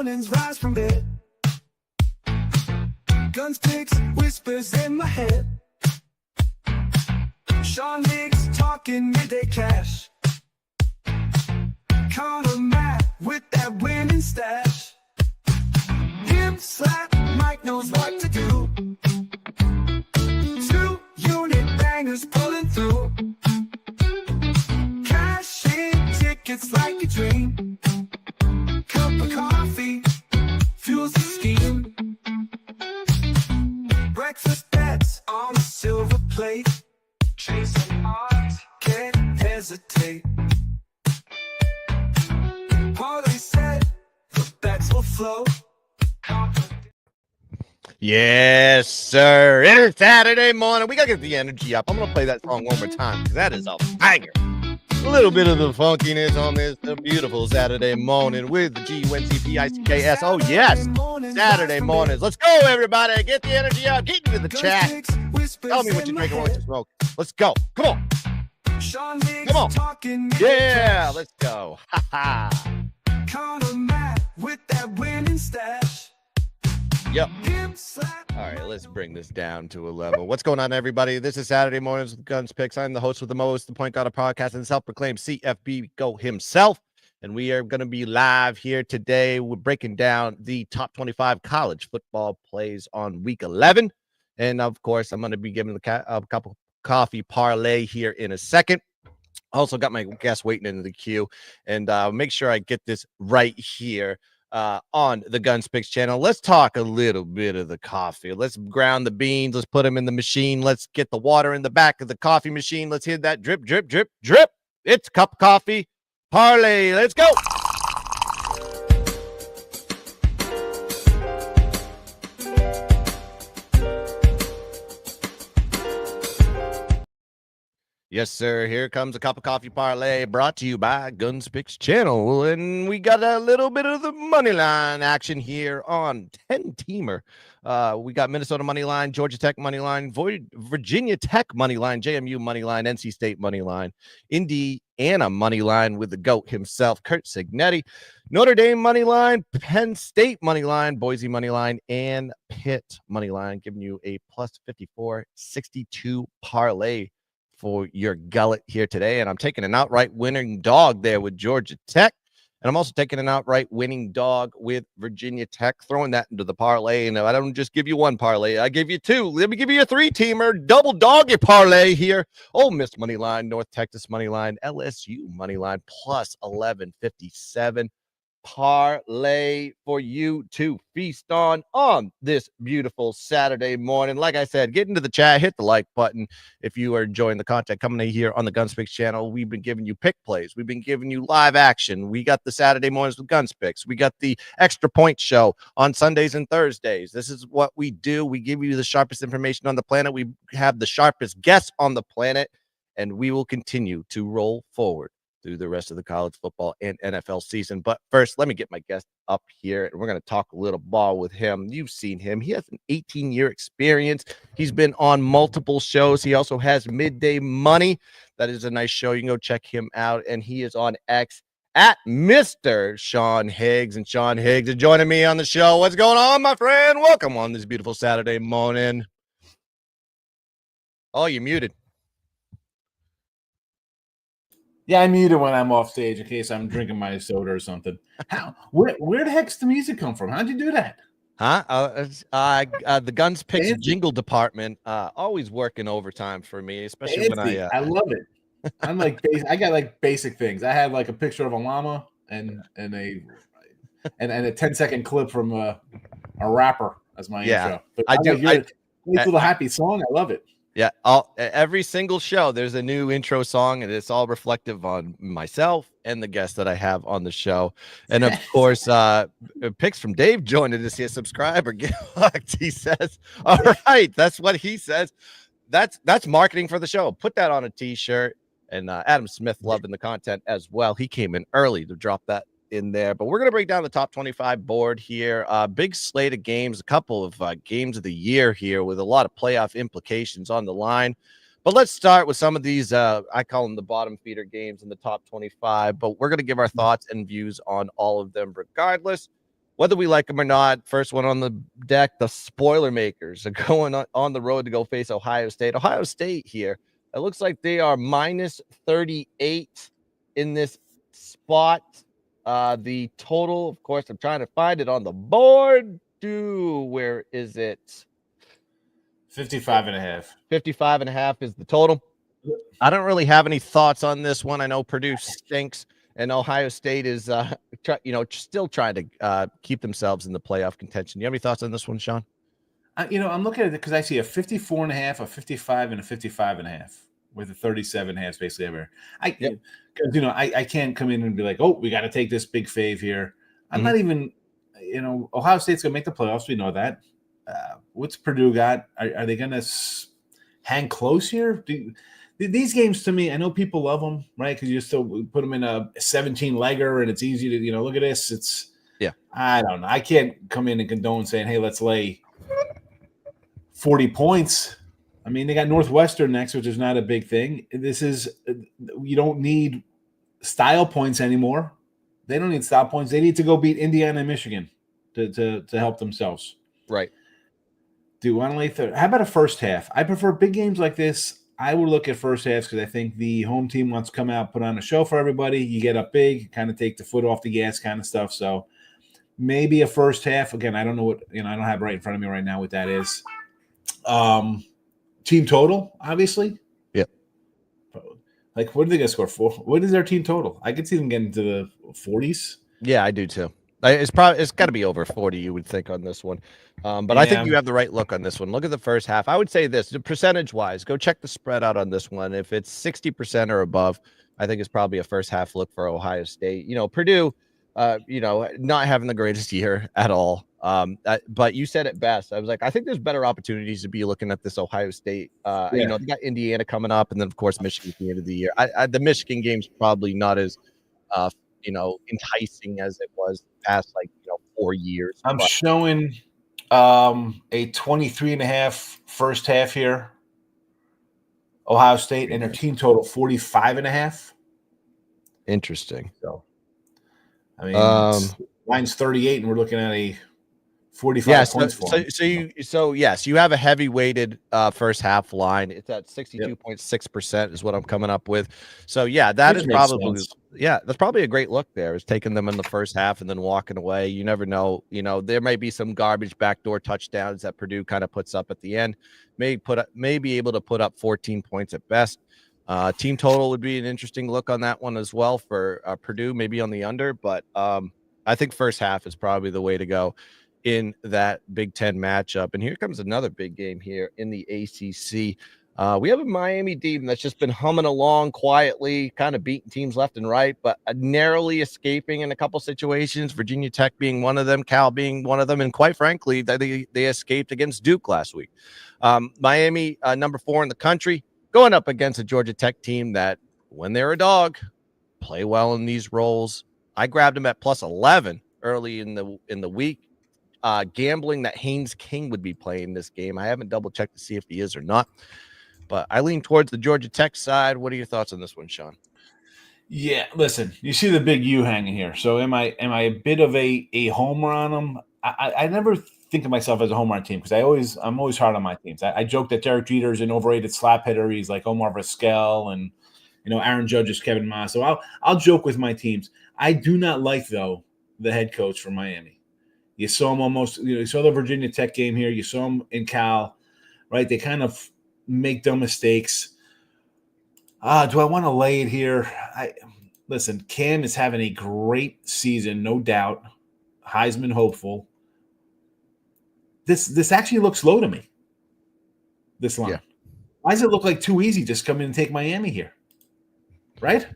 mornings rise from bed. Guns, picks, whispers in my head. Sean Higgs talking midday cash. Connor Matt with that winning stash. Hip slap, Mike knows what to do. 2 unit bangers pulling through. Cashing tickets like a dream. Cup of coffee fuels the scheme. Breakfast bets on a silver plate. Chasing art, can't hesitate. Parlay said the bets will flow. Yes, sir. It's Saturday morning. We got to get the energy up. I'm going to play that song one more time because that is a banger. A little bit of the funkiness on this beautiful Saturday morning with the GUNZPICKS. Oh, yes. Saturday mornings. Let's go, everybody. Get the energy up. Get into the chat. Tell me what you're drinking, what you're smoking. Let's go. Come on. Come on. Yeah, let's go. Ha ha. Connor Matt with that winning stash. Yep. All right, let's bring this down to a level. What's going on, everybody? This is Saturday Mornings with Guns Picks. I'm the host with the most, the point guard of podcast, and self-proclaimed CFB Go himself. And we are going to be live here today. We're breaking down the top 25 college football plays on week 11. And, of course, I'm going to be giving a cup of coffee parlay here in a second. Also got my guest waiting in the queue. And make sure I get this right here. On the Guns Picks channel. Let's talk a little bit of the coffee. Let's ground the beans. Let's put them in the machine. Let's get the water in the back of the coffee machine. Let's hit that drip, drip, drip, drip. It's cup of coffee parlay. Let's go. Yes, sir. Here comes a cup of coffee parlay brought to you by Guns Picks channel. And we got a little bit of the money line action here on 10-teamer. We got Minnesota money line, Georgia Tech money line, Virginia Tech money line, JMU money line, NC State money line, Indiana money line with the GOAT himself, Kurt Signetti, Notre Dame money line, Penn State money line, Boise money line, and Pitt money line, giving you a plus 54.62 parlay for your gullet here today. And I'm taking an outright winning dog there with Georgia Tech. And I'm also taking an outright winning dog with Virginia Tech, throwing that into the parlay. And I don't just give you one parlay, I give you two. Let me give you a 3-teamer, double doggy parlay here. Ole Miss money line, North Texas money line, LSU money line, plus 1157. Parlay for you to feast on this beautiful Saturday morning. Like I said, get into the chat, hit the like button if you are enjoying the content coming in here on the Guns Picks channel. We've been giving you pick plays. We've been giving you live action. We got the Saturday mornings with Guns Picks. We got the extra point show on Sundays and Thursdays. This is what we do. We give you the sharpest information on the planet. We have the sharpest guests on the planet, and we will continue to roll forward through the rest of the college football and NFL season. But first, let me get my guest up here, and we're going to talk a little ball with him. You've seen him. He has an 18-year experience. He's been on multiple shows. He also has Midday Money. That is a nice show. You can go check him out, and he is on X at Mr. Sean Higgs. And Sean Higgs is joining me on the show. What's going on, my friend? Welcome on this beautiful Saturday morning. Oh, you're muted. Yeah, I mute it when I'm off stage in case I'm drinking my soda or something. Where the heck's the music come from? How'd you do that? The Guns Picks jingle department always working overtime for me, especially when I love it. I'm like, I got like basic things. I have like a picture of a llama and a 10-second clip from a rapper as my intro. But I do. It's a little happy song. I love it. Yeah, every single show, there's a new intro song, and it's all reflective on myself and the guests that I have on the show. And, of course, picks from Dave joining us here. Subscribe or get hooked, he says. All right, that's what he says. That's marketing for the show. Put that on a T-shirt. And Adam Smith loving the content as well. He came in early to drop that in there. But we're going to break down the top 25 board here. Big slate of games, a couple of games of the year here with a lot of playoff implications on the line. But let's start with some of these, I call them the bottom feeder games in the top 25. But we're going to give our thoughts and views on all of them regardless. whether we like them or not, first one on the deck, the spoiler makers are going on the road to go face Ohio State. Ohio State here, it looks like they are minus 38 in this spot. The total, of course, I'm trying to find it on the board. Where is it? 55.5. 55.5 is the total. I don't really have any thoughts on this one. I know Purdue stinks, and Ohio State is, still trying to keep themselves in the playoff contention. You have any thoughts on this one, Sean? I'm looking at it because I see a 54.5, a 55, and a 55.5 with a 37.5 basically everywhere. Because I can't come in and be like, oh, we got to take this big fave here. I'm not even, Ohio State's gonna make the playoffs. We know that. What's Purdue got? Are they gonna hang close here? These games to me, I know people love them, right? Because you still put them in a 17-legger and it's easy to, look at this. I don't know. I can't come in and condone saying, hey, let's lay 40 points. I mean, they got Northwestern next, which is not a big thing. You don't need style points anymore. They don't need style points. They need to go beat Indiana and Michigan to help themselves. Right. Do you want to lay third? How about a first half? I prefer big games like this. I would look at first halves because I think the home team wants to come out, put on a show for everybody. You get up big, kind of take the foot off the gas kind of stuff. So maybe a first half. Again, I don't know what, I don't have right in front of me right now what that is. Team total, obviously. Yep. Like, what are they going to score for? What is their team total? I could see them getting to the 40s. Yeah, I do too. It's got to be over 40, you would think, on this one. But I think you have the right look on this one. Look at the first half. I would say this, percentage-wise, go check the spread out on this one. If it's 60% or above, I think it's probably a first half look for Ohio State. Purdue, not having the greatest year at all. But you said it best. I was like, I think there's better opportunities to be looking at this Ohio State. They got Indiana coming up, and then, of course, Michigan at the end of the year. The Michigan game's probably not as enticing as it was the past 4 years. I'm showing a 23.5 first half here. Ohio State and their team total 45.5. Interesting. So, I mean, mine's 38, and we're looking at a 45 points for them. Yes, you have a heavy weighted first half line. It's at 62.6% is what I'm coming up with. So that's probably a great look there, is taking them in the first half and then walking away. You never know. There may be some garbage backdoor touchdowns that Purdue kind of puts up at the end. May be able to put up 14 points at best. Team total would be an interesting look on that one as well for Purdue, maybe on the under, but I think first half is probably the way to go in that Big Ten matchup. And here comes another big game here in the ACC. We have a Miami team that's just been humming along quietly, kind of beating teams left and right, but narrowly escaping in a couple situations. Virginia Tech being one of them, Cal being one of them, and quite frankly, they escaped against Duke last week. Miami, number 4 in the country, going up against a Georgia Tech team that, when they're a dog, play well in these roles. I grabbed them at plus 11 early in the week. Gambling that Haynes King would be playing this game. I haven't double checked to see if he is or not, but I lean towards the Georgia Tech side. What are your thoughts on this one, Sean? Yeah, listen, you see the big U hanging here. So am I a bit of a homer on them? I never think of myself as a homer on team because I'm always hard on my teams. I joke that Derek Jeter is an overrated slap hitter. He's like Omar Vizquel, and Aaron Judge is Kevin Ma. So I'll joke with my teams. I do not like, though, the head coach from Miami. You saw him you saw the Virginia Tech game here. You saw him in Cal, right? They kind of make dumb mistakes. Do I want to lay it here? Listen, Cam is having a great season, no doubt. Heisman hopeful. This actually looks low to me, this line. Yeah. Why does it look like too easy? Just come in and take Miami here, right?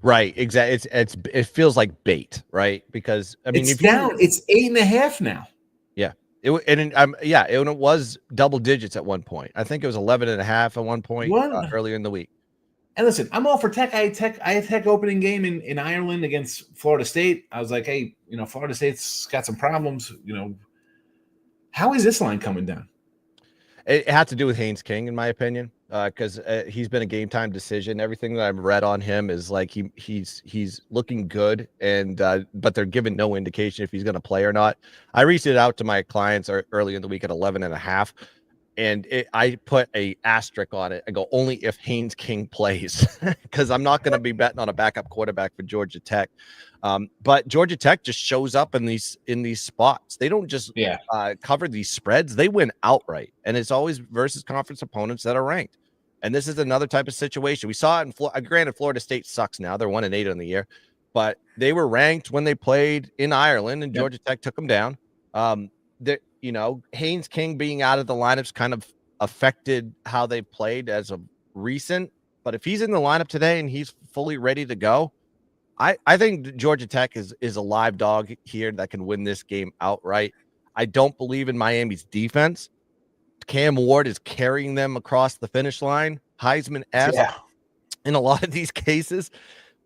Right, exactly. It feels like bait, right? Because it's down. It's 8.5 now. Yeah, it was double digits at one point. I think it was 11.5 at one point earlier in the week. And listen, I'm all for Tech. I had Tech opening game in Ireland against Florida State. I was like, hey, Florida State's got some problems. How is this line coming down? It had to do with Haynes King, in my opinion. because he's been a game time decision. Everything that I've read on him is like he's looking good, and but they're giving no indication if he's going to play or not. I reached it out to my clients early in the week at 11.5, and I put a asterisk on it. I go, only if Haynes King plays, because I'm not going to be betting on a backup quarterback for Georgia Tech. But Georgia Tech just shows up in these spots. They don't just cover these spreads. They win outright, and it's always versus conference opponents that are ranked. And this is another type of situation. We saw it in Florida. Granted, Florida State sucks now. They're 1-8 on the year, but they were ranked when they played in Ireland, and Georgia Tech took them down. Haynes King being out of the lineups kind of affected how they played as of recent. But if he's in the lineup today and he's fully ready to go, I think Georgia Tech is a live dog here that can win this game outright. I don't believe in Miami's defense. Cam Ward is carrying them across the finish line, Heisman-esque in a lot of these cases.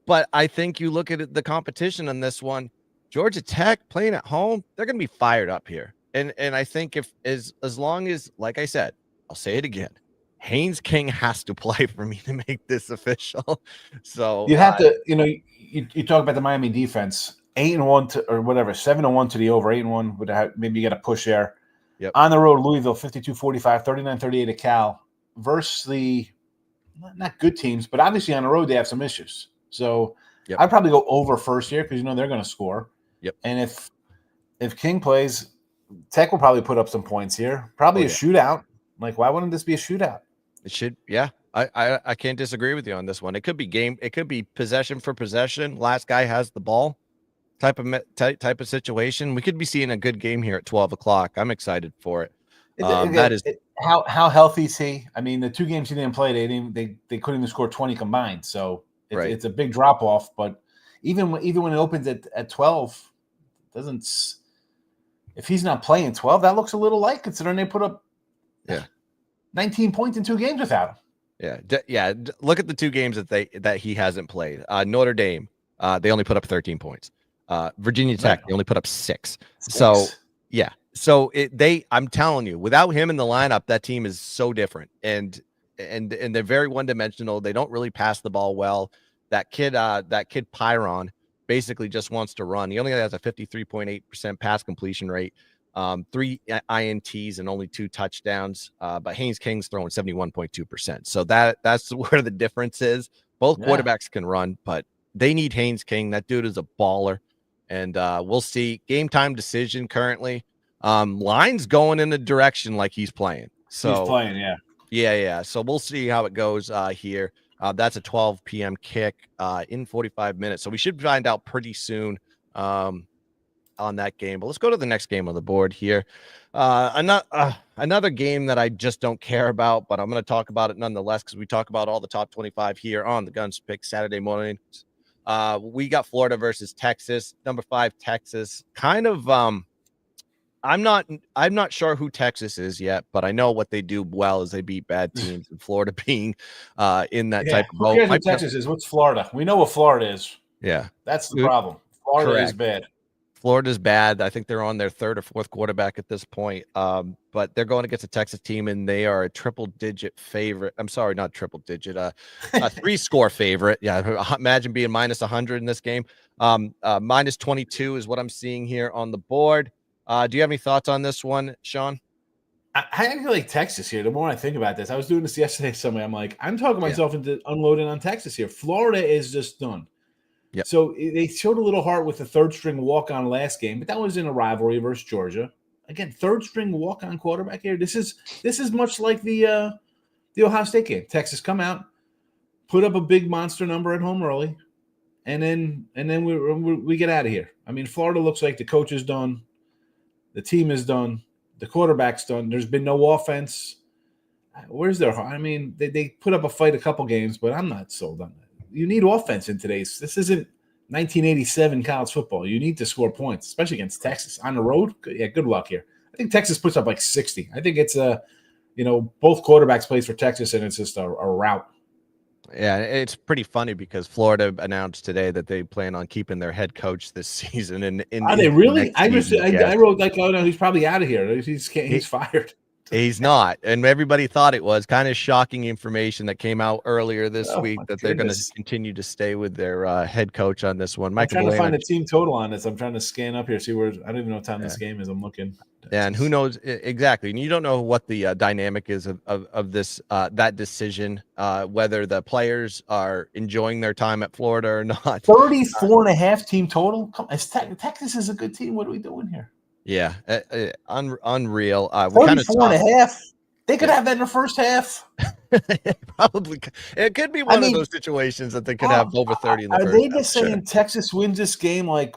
But I think you look at the competition on this one, Georgia Tech playing at home, they're going to be fired up here. And I think if as long as, like I said, I'll say it again, Haynes King has to play for me to make this official. So you have to, you talk about the Miami defense, 8-1 or whatever, 7-1 to the over, 8-1 would have, maybe you got a push there. Yep. On the road, Louisville 52-45, 39-38 at Cal versus the not good teams, but obviously on the road they have some issues. So I'd probably go over first here because they're going to score. Yep. And if King plays, Tech will probably put up some points here. Probably a shootout. Like, why wouldn't this be a shootout? It should. Yeah, I can't disagree with you on this one. It could be game. It could be possession for possession. Last guy has the ball. Type of situation. We could be seeing a good game here at 12 o'clock. I'm excited for it. How healthy is he? I mean, the two games he didn't play, they couldn't even score 20 combined. So it's a big drop off. But even when it opens at 12, if he's not playing 12, that looks a little light considering they put up 19 points in 2 games without him. Look at the 2 games that he hasn't played. Notre Dame, they only put up 13 points. Virginia Tech, they only put up 6. So I'm telling you, without him in the lineup, that team is so different, and they're very one-dimensional. They don't really pass the ball well. That kid Pyron basically just wants to run. He only has a 53.8% pass completion rate, 3 INTs and only 2 touchdowns. But Haynes King's throwing 71.2%. So that's where the difference is. Both quarterbacks can run, but they need Haynes King. That dude is a baller. And we'll see. Game time decision currently. Line's going in the direction like he's playing. So he's playing, yeah. So we'll see how it goes here. That's a 12 p.m. kick in 45 minutes. So we should find out pretty soon on that game. But let's go to the next game on the board here. Another game that I just don't care about, but I'm going to talk about it nonetheless because we talk about all the top 25 here on the Guns Pick Saturday morning. We got Florida versus Texas, number 5 Texas. Kind of I'm not sure who Texas is yet, but I know what they do well is they beat bad teams, and Florida being in that type of boat. Who cares what Texas is? What's Florida? We know what Florida is. Yeah. That's the problem. Florida is bad. Florida's bad. I think they're on their 3rd or 4th quarterback at this point. But they're going against a Texas team, and they are a triple-digit favorite. I'm sorry, not triple-digit. A 3-score favorite. Yeah, imagine being minus 100 in this game. Minus 22 is what I'm seeing here on the board. Do you have any thoughts on this one, Sean? I feel like Texas here. The more I think about this, I was doing this yesterday somewhere. I'm like, I'm talking myself into unloading on Texas here. Florida is just done. Yep. So they showed a little heart with the 3rd-string walk-on last game, but that was in a rivalry versus Georgia. Again, 3rd-string walk-on quarterback here. This is much like the Ohio State game. Texas come out, put up a big monster number at home early, and then we get out of here. I mean, Florida looks like the coach is done, the team is done, the quarterback's done. There's been no offense. Where's their heart? I mean, they put up a fight a couple games, but I'm not sold on that. You need offense in today's. This isn't 1987 college football. You need to score points, especially against Texas on the road. Good luck here. I think Texas puts up like 60. I think it's both quarterbacks plays for Texas, and it's just a rout. Yeah, it's pretty funny because Florida announced today that they plan on keeping their head coach this season. Are they really? I wrote like, oh no, he's probably out of here. He's fired. He's not, and everybody thought it was. Kind of shocking information that came out earlier this Oh, week my that they're going to goodness. continue to stay with their head coach on this one. I'm Michael trying to find Bellana. a team total on this. I'm trying to scan up here, see where I don't even know what time this game is. I'm looking. And who knows exactly? And you don't know what the dynamic is of this that decision, whether the players are enjoying their time at Florida or not. 34.5 team total. Come on, Texas is a good team. What are we doing here? Yeah, unreal. We 34.5. They could have that in the first half. Probably. It could be one of those situations that they could have over 30 in the first half. Are they just saying Texas wins this game like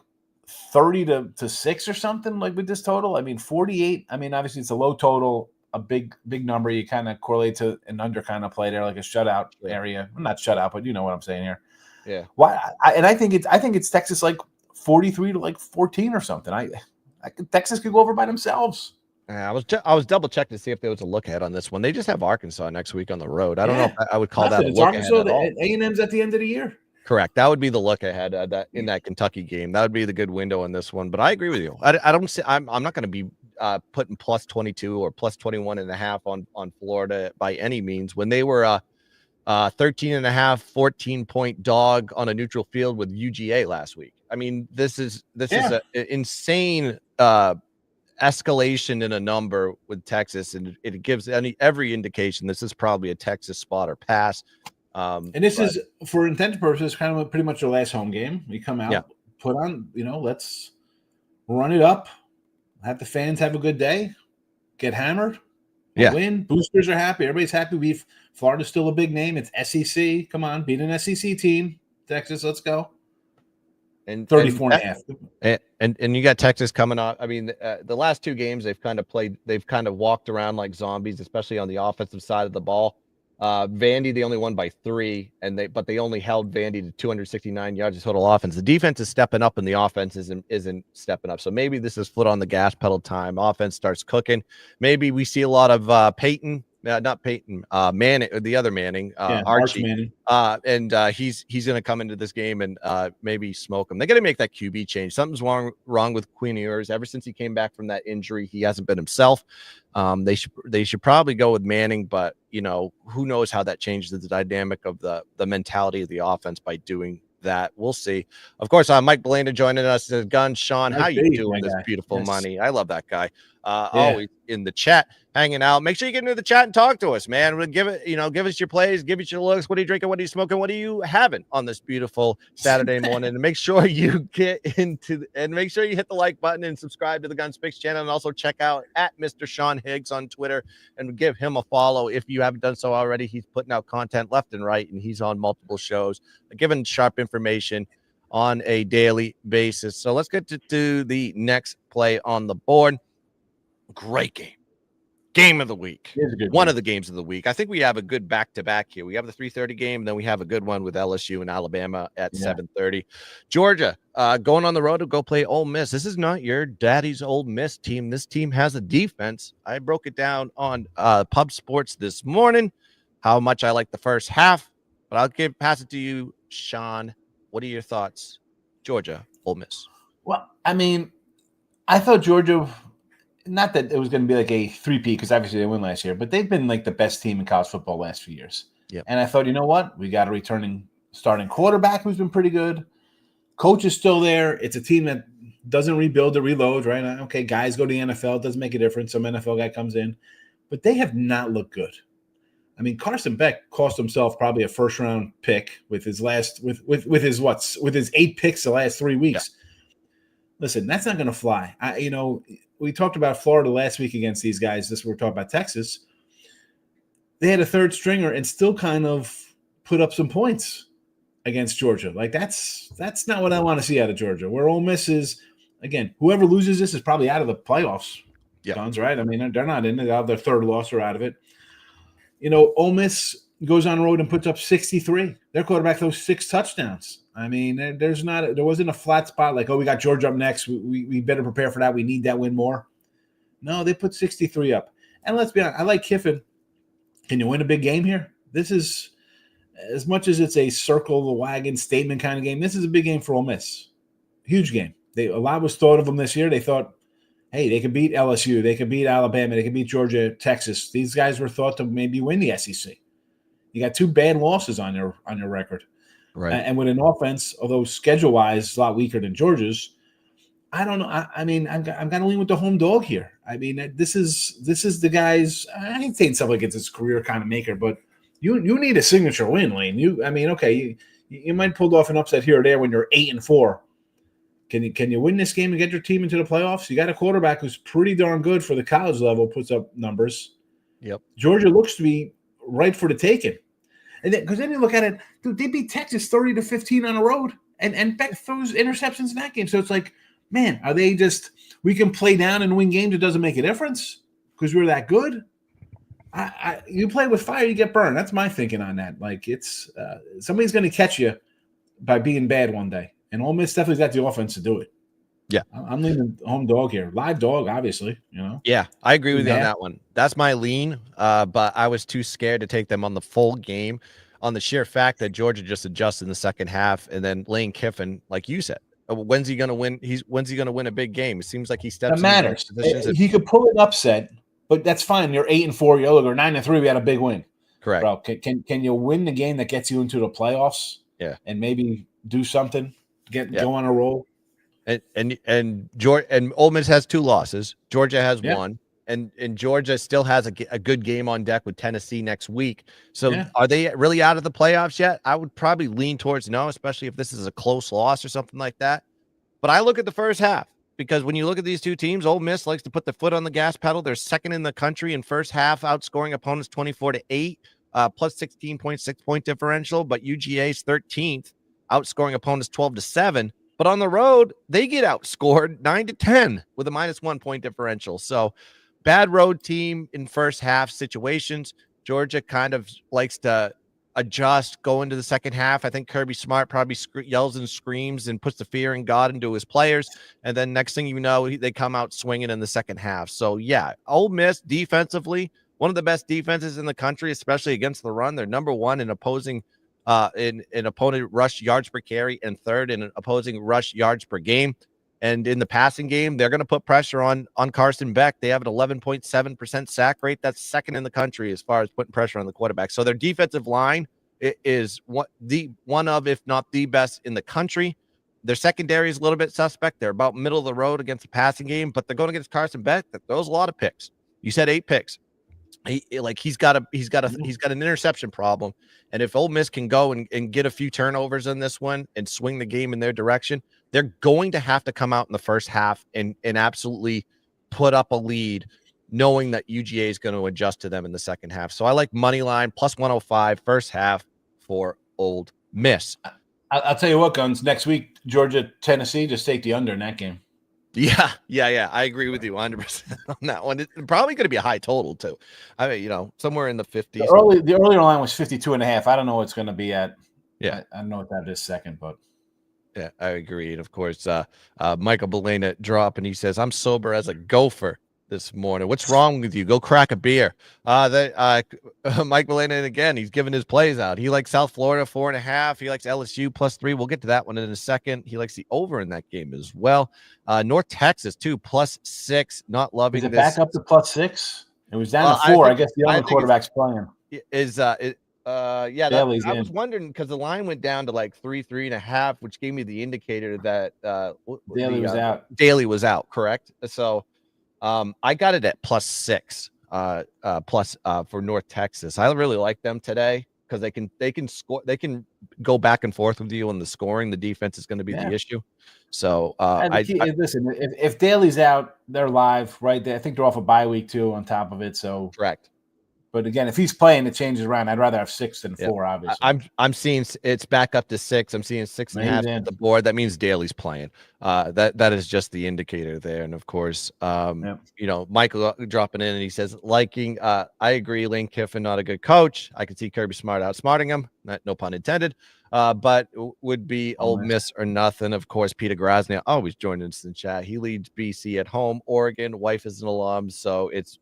30-6 or something, like with this total? I mean, 48. I mean, obviously it's a low total, a big number. You kind of correlate to an under kind of play there, like a shutout area. Well, not shutout, but you know what I'm saying here. Yeah. Why? I think it's Texas like 43-14 or something. Texas could go over by themselves. I was double checking to see if there was a look ahead on this one. They just have Arkansas next week on the road. I don't know if I would call that a look ahead at all. A&M's at the end of the year. Correct. That would be the look ahead in that Kentucky game. That would be the good window in this one. But I agree with you. I don't see. I'm not going to be putting plus 22 or plus 21.5 on Florida by any means. When they were 13.5, 14-point dog on a neutral field with UGA last week. I mean, this is an insane escalation in a number with Texas, and it gives every indication this is probably a Texas spot or pass. And this is, for intended purposes, kind of pretty much their last home game. We come out, put on, let's run it up, have the fans have a good day, get hammered, win. Boosters are happy. Everybody's happy. Florida's still a big name. It's SEC. Come on, beat an SEC team. Texas, let's go. And 34.5. And you got Texas coming off. I mean, the last two games they've kind of walked around like zombies, especially on the offensive side of the ball. Vandy, they only won by 3, but they only held Vandy to 269 yards of total offense. The defense is stepping up, and the offense isn't stepping up. So maybe this is foot on the gas pedal time. Offense starts cooking. Maybe we see a lot of Manning, the other Manning, Archie Manning. And he's going to come into this game and maybe smoke him. They got to make that QB change. Something's wrong with Quinn Ewers. Ever since he came back from that injury, he hasn't been himself. They should probably go with Manning, but who knows how that changes the dynamic of the mentality of the offense by doing that. We'll see. Of course, Mike Bellana joining us as Gun. Sean, how you doing this beautiful money? I love that guy. Always in the chat, hanging out. Make sure you get into the chat and talk to us, man. We'll give us your plays, give us your looks. What are you drinking? What are you smoking? What are you having on this beautiful Saturday morning? And make sure you make sure you hit the like button and subscribe to the GunzPicks channel, and also check out at Mr. Sean Higgs on Twitter and give him a follow if you haven't done so already. He's putting out content left and right, and he's on multiple shows, giving sharp information on a daily basis. So let's get to the next play on the board. Great game of the week. One of the games of the week. I think we have a good back-to-back here. We have the 3:30 game, and then we have a good one with LSU and Alabama at 7:30. Georgia going on the road to go play Ole Miss. This is not your daddy's Ole Miss team. This team has a defense. I broke it down on Pub Sports this morning, how much I like the first half, but I'll pass it to you, Sean. What are your thoughts? Georgia, Ole Miss. Well, I mean, I thought Georgia, not that it was going to be like a 3-peat, because obviously they won last year, but they've been like the best team in college football the last few years. Yep. And I thought, you know what? We got a returning starting quarterback who's been pretty good. Coach is still there. It's a team that doesn't rebuild or reload, right? Okay, guys go to the NFL. It doesn't make a difference. Some NFL guy comes in. But they have not looked good. I mean, Carson Beck cost himself probably a first-round pick with his with his 8 picks the last 3 weeks. Yeah. Listen, that's not going to fly. We talked about Florida last week against these guys. We're talking about Texas. They had a third stringer and still kind of put up some points against Georgia. Like that's not what I want to see out of Georgia. Where Ole Miss is, again, whoever loses this is probably out of the playoffs. Yeah, Guns, right? I mean, they're not in it. They'll have their third loss or out of it. Ole Miss goes on the road and puts up 63. Their quarterback throws 6 touchdowns. I mean, there wasn't a flat spot like, oh, we got Georgia up next. We better prepare for that. We need that win more. No, they put 63 up. And let's be honest, I like Kiffin. Can you win a big game here? This is, as much as it's a circle the wagon statement kind of game, this is a big game for Ole Miss. Huge game. A lot was thought of them this year. They thought hey, they could beat LSU, they could beat Alabama, they could beat Georgia, Texas. These guys were thought to maybe win the SEC. You got 2 bad losses on your record. Right. And with an offense, although schedule-wise a lot weaker than Georgia's, I don't know. I mean, I'm going to lean with the home dog here. I mean, this is the guy's. I ain't saying stuff like it's his career kind of maker, but you need a signature win, Lane. I mean, okay, you might pull off an upset here or there when you're 8-4. Can you win this game and get your team into the playoffs? You got a quarterback who's pretty darn good for the college level, puts up numbers. Yep. Georgia looks to be right for the taking. And because then you look at it, dude, they beat Texas 30-15 on the road, and Beck throws interceptions in that game. So it's like, man, are they just we can play down and win games? It doesn't make a difference because we're that good. You play with fire, you get burned. That's my thinking on that. Like it's somebody's going to catch you by being bad one day, and Ole Miss definitely got the offense to do it. Yeah, I'm leaning home dog here. Live dog, obviously. Yeah, I agree with you on that one. That's my lean, but I was too scared to take them on the full game on the sheer fact that Georgia just adjusted in the second half, and then Lane Kiffin, like you said, when's he going to win? When's he going to win a big game? It seems like he steps. That matters. He could pull an upset, but that's fine. You're 8-4. You're 9-3. We had a big win. Correct. Bro, can you win the game that gets you into the playoffs? Yeah, and maybe do something, go on a roll. And Ole Miss has 2 losses. Georgia has 1, and Georgia still has a good game on deck with Tennessee next week. So are they really out of the playoffs yet? I would probably lean towards no, especially if this is a close loss or something like that. But I look at the first half because when you look at these two teams, Ole Miss likes to put the foot on the gas pedal. They're second in the country in first half, outscoring opponents 24-8, plus 16.6 point differential. But UGA's 13th, outscoring opponents 12-7. But on the road, they get outscored 9-10 with a -1 point differential. So bad road team in first half situations. Georgia kind of likes to adjust, go into the second half. I think Kirby Smart probably yells and screams and puts the fear in God into his players. And then next thing you know, they come out swinging in the second half. So, yeah, Ole Miss defensively, one of the best defenses in the country, especially against the run. They're number 1 in opposing in opponent rush yards per carry and 3rd in opposing rush yards per game. And in the passing game, they're going to put pressure on Carson Beck. They have an 11.7% sack rate. That's 2nd in the country as far as putting pressure on the quarterback. So their defensive line is one of, if not the best in the country. Their secondary is a little bit suspect. They're about middle of the road against the passing game, but they're going against Carson Beck that throws a lot of picks. You said 8 picks. He's got an interception problem. And if Ole Miss can go and get a few turnovers in this one and swing the game in their direction, they're going to have to come out in the first half and absolutely put up a lead, knowing that UGA is going to adjust to them in the second half. So I like money line plus 105 first half for Ole Miss. I'll tell you what, Guns, next week, Georgia, Tennessee, just take the under in that game. Yeah. I agree with you 100% on that one. It's probably going to be a high total too. I mean, somewhere in the 50s. The earlier line was 52.5. I don't know what's going to be at. Yeah. I don't know what that is second, but. Yeah, I agree. And of course, Michael Belena dropping. He says, I'm sober as a gopher this morning. What's wrong with you? Go crack a beer. Mike Belena, again, he's giving his plays out. He likes South Florida 4.5. He likes LSU +3. We'll get to that one in a second. He likes the over in that game as well. North Texas too +6. Not loving this. Is it back up to +6? It was down to 4. I guess the other quarterback's playing. I was wondering because the line went down to like 3.5, which gave me the indicator that Daly was out. Correct. So I got it at +6 plus for North Texas. I really like them today because they can score. They can go back and forth with you on the scoring. The defense is going to be the issue. So listen, if Daly's out, they're live right there. I think they're off a bye week too on top of it. So correct. But again, if he's playing, it changes around. I'd rather have 6 than 4, obviously. I'm seeing it's back up to 6. I'm seeing 6.5 at the board. That means Daly's playing. That is just the indicator there. And of course, Michael dropping in and he says, I agree. Lane Kiffin, not a good coach. I can see Kirby Smart outsmarting him. No pun intended. But would be Ole Miss or nothing. Of course, Peter Grasny always joining us in chat. He leads BC at home. Oregon, wife is an alum, so it's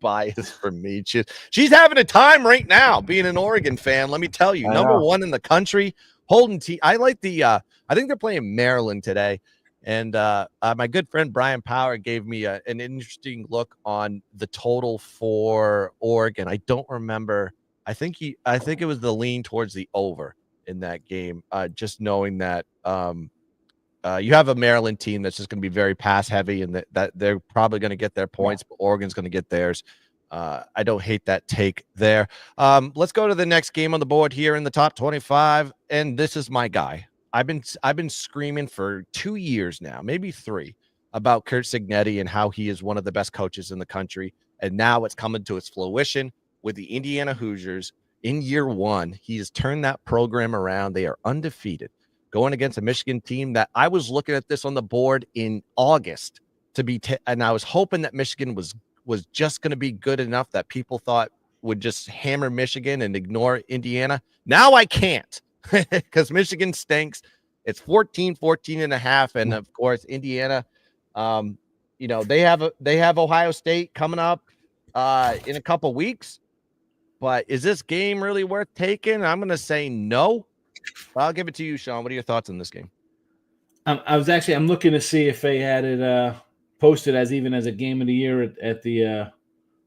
biased for me. She's having a time right now being an Oregon fan. Let me tell you, number 1 in the country. Holden T. I like I think they're playing Maryland today. And my good friend Brian Power gave me an interesting look on the total for Oregon. I don't remember. I think it was the lean towards the over in that game. Just knowing that you have a Maryland team that's just going to be very pass heavy, and that they're probably going to get their points, but Oregon's going to get theirs. I don't hate that take there. Let's go to the next game on the board here in the top 25, and this is my guy. I've been screaming for 2 years now, maybe 3, about Curt Cignetti and how he is one of the best coaches in the country, and now it's coming to its fruition with the Indiana Hoosiers. In year 1, he has turned that program around. They are undefeated, going against a Michigan team that I was looking at this on the board in August to be, and I was hoping that Michigan was just going to be good enough that people thought would just hammer Michigan and ignore Indiana. Now I can't because Michigan stinks. It's 14 and a half. And of course, Indiana, they have Ohio State coming up in a couple weeks. But is this game really worth taking? I'm going to say no. I'll give it to you, Sean. What are your thoughts on this game? I'm looking to see if they had it posted as even as a game of the year at the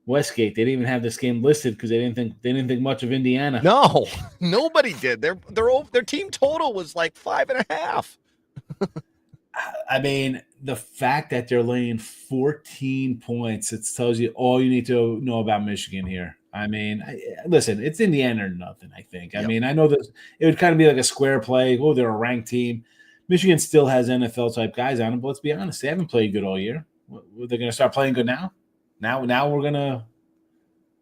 Westgate. They didn't even have this game listed because they didn't think much of Indiana. No, nobody did. Their team total was like 5.5. I mean, the fact that they're laying 14 points, it tells you all you need to know about Michigan here. I mean, listen, it's Indiana or nothing, I think. I mean, I know that it would kind of be like a square play. Oh, they're a ranked team. Michigan still has NFL-type guys on them, but let's be honest, they haven't played good all year. They're going to start playing good now? Now we're going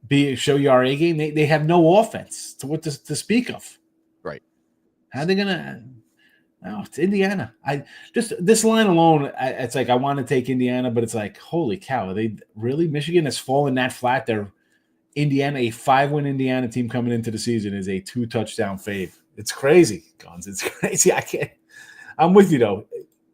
to show you our A game. They have no offense to speak of. Right. How are they going to – no, it's Indiana. This line alone, it's like I want to take Indiana, but it's like, holy cow, they really? Michigan has fallen that flat. They're Indiana, a 5-win Indiana team coming into the season is a 2-touchdown fave. It's crazy, Guns. It's crazy. I can't. I'm with you though.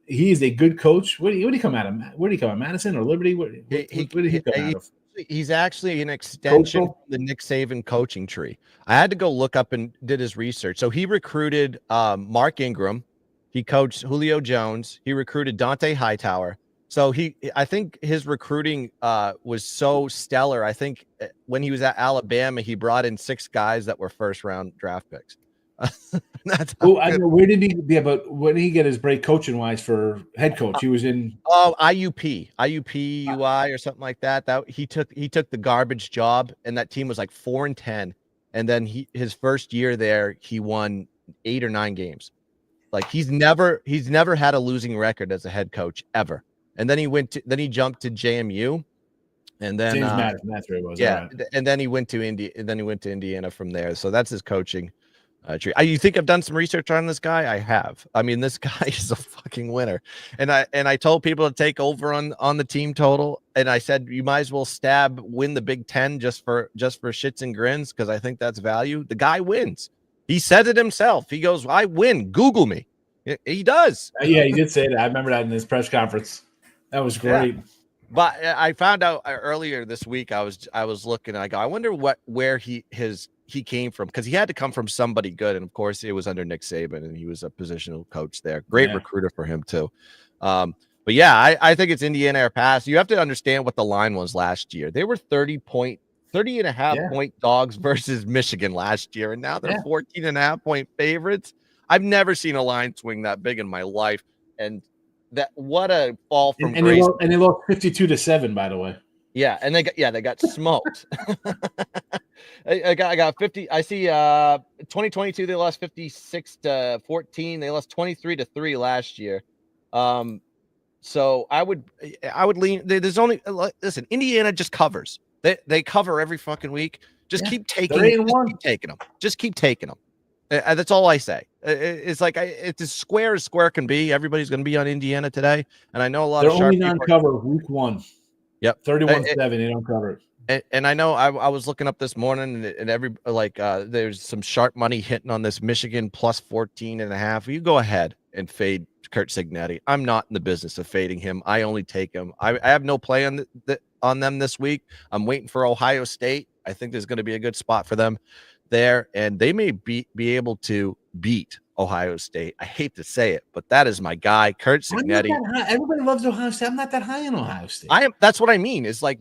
He is a good coach. Where did he come out of? Where did he come out? Madison or Liberty? Where did he come out of? He's actually an extension of the Nick Saban coaching tree. I had to go look up and did his research. So he recruited Mark Ingram. He coached Julio Jones. He recruited Dante Hightower. So I think his recruiting was so stellar. I think when he was at Alabama, he brought in 6 guys that were first-round draft picks. That's where did he? Yeah, but when did he get his break coaching wise for head coach? He was in IUP UI or something like that. That he took the garbage job, and that team was like 4-10. And then his first year there, he won 8 or 9 games. Like he's never had a losing record as a head coach ever. And then he jumped to JMU, and then James Madison, that's where it was. Yeah, right. And then he went to Indiana from there. So that's his coaching tree. You think I've done some research on this guy? I have. I mean, this guy is a fucking winner. And I told people to take over on the team total, and I said you might as well win the Big Ten just for shits and grins because I think that's value. The guy wins. He said it himself. He goes, "I win. Google me." He does. Yeah, he did say that. I remember that in his press conference. That was great. Yeah. But I found out earlier this week. I was looking. And I go, I wonder where he came from, because he had to come from somebody good, and of course it was under Nick Saban, and he was a positional coach there. Great recruiter for him too. But yeah, I think it's Indiana or pass. You have to understand what the line was last year. They were 30 and a half point dogs versus Michigan last year, and now they're 14 and a half point favorites. I've never seen a line swing that big in my life, and that what a fall from grace. And they lost 52-7, by the way. Yeah, and they got smoked. I got 50. I see 2022 they lost 56-14. They lost 23-3 last year. So I would lean. There's only listen. Indiana just covers. They cover every fucking week. Just keep taking. Keep taking them. Just keep taking them. That's all I say. It's like it's as square can be. Everybody's going to be on Indiana today, and I know a lot of sharp people. They're only non-cover week 1. Yep, 31-7. They don't cover it. And I know I was looking up this morning, and there's some sharp money hitting on this Michigan plus 14 and a half. You go ahead and fade Curt Cignetti. I'm not in the business of fading him. I only take him. I have no play on them this week. I'm waiting for Ohio State. I think there's going to be a good spot for them there, and they may be able to beat Ohio State. I hate to say it, but that is my guy, Kurt I'm not Cignetti. that high. Everybody loves Ohio State. I'm not that high on Ohio State. That's what I mean. Is like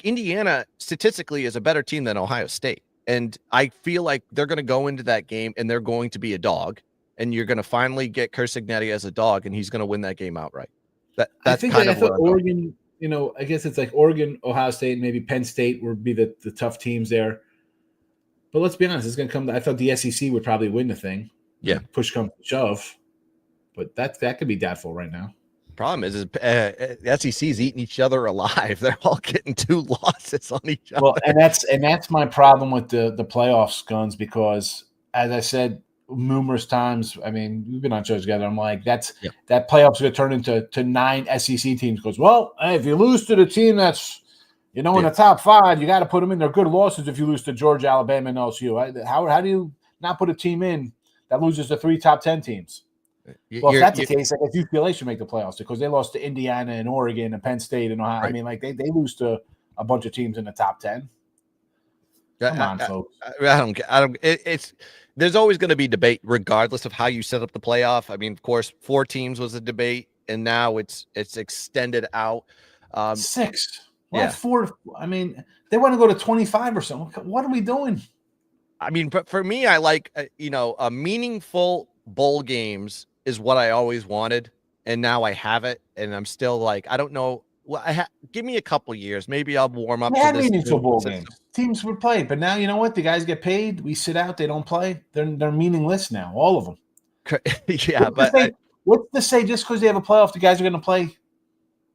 Indiana statistically is a better team than Ohio State. And I feel like they're going to go into that game and they're going to be a dog, and you're going to finally get Kurt Cignetti as a dog, and he's going to win that game outright. That's kind of I thought Oregon, I guess it's like Oregon, Ohio State, maybe Penn State would be the tough teams there. But let's be honest, it's going to come. I thought the SEC would probably win the thing. Yeah. Push comes to shove. But that could be doubtful right now. Problem is SEC's eating each other alive. They're all getting 2 losses on each other. Well, and that's my problem with the playoffs, Guns, because as I said numerous times, I mean, we've been on shows together. I'm like, that playoffs going to turn into 9 SEC teams. Goes, well, hey, if you lose to the team that's in the top 5, you got to put them in. They're good losses if you lose to Georgia, Alabama, and LSU. How do you not put a team in that loses to 3 top 10 teams? Well, if that's the case, I guess UCLA should make the playoffs because they lost to Indiana and Oregon and Penn State and Ohio. Right. I mean, like they lose to a bunch of teams in the top 10. Come on, folks. There's always going to be debate regardless of how you set up the playoff. I mean, of course, 4 teams was a debate, and now it's extended out. 6. Well, 4. I mean, they want to go to 25 or something. What are we doing? I mean, but for me, I like a meaningful bowl games is what I always wanted, and now I have it, and I'm still like, I don't know. Well, give me a couple years, maybe I'll warm up. We had meaningful bowl games. Teams would play, but now you know what? The guys get paid. We sit out. They don't play. They're meaningless now. All of them. Yeah, what's to say just because they have a playoff, the guys are going to play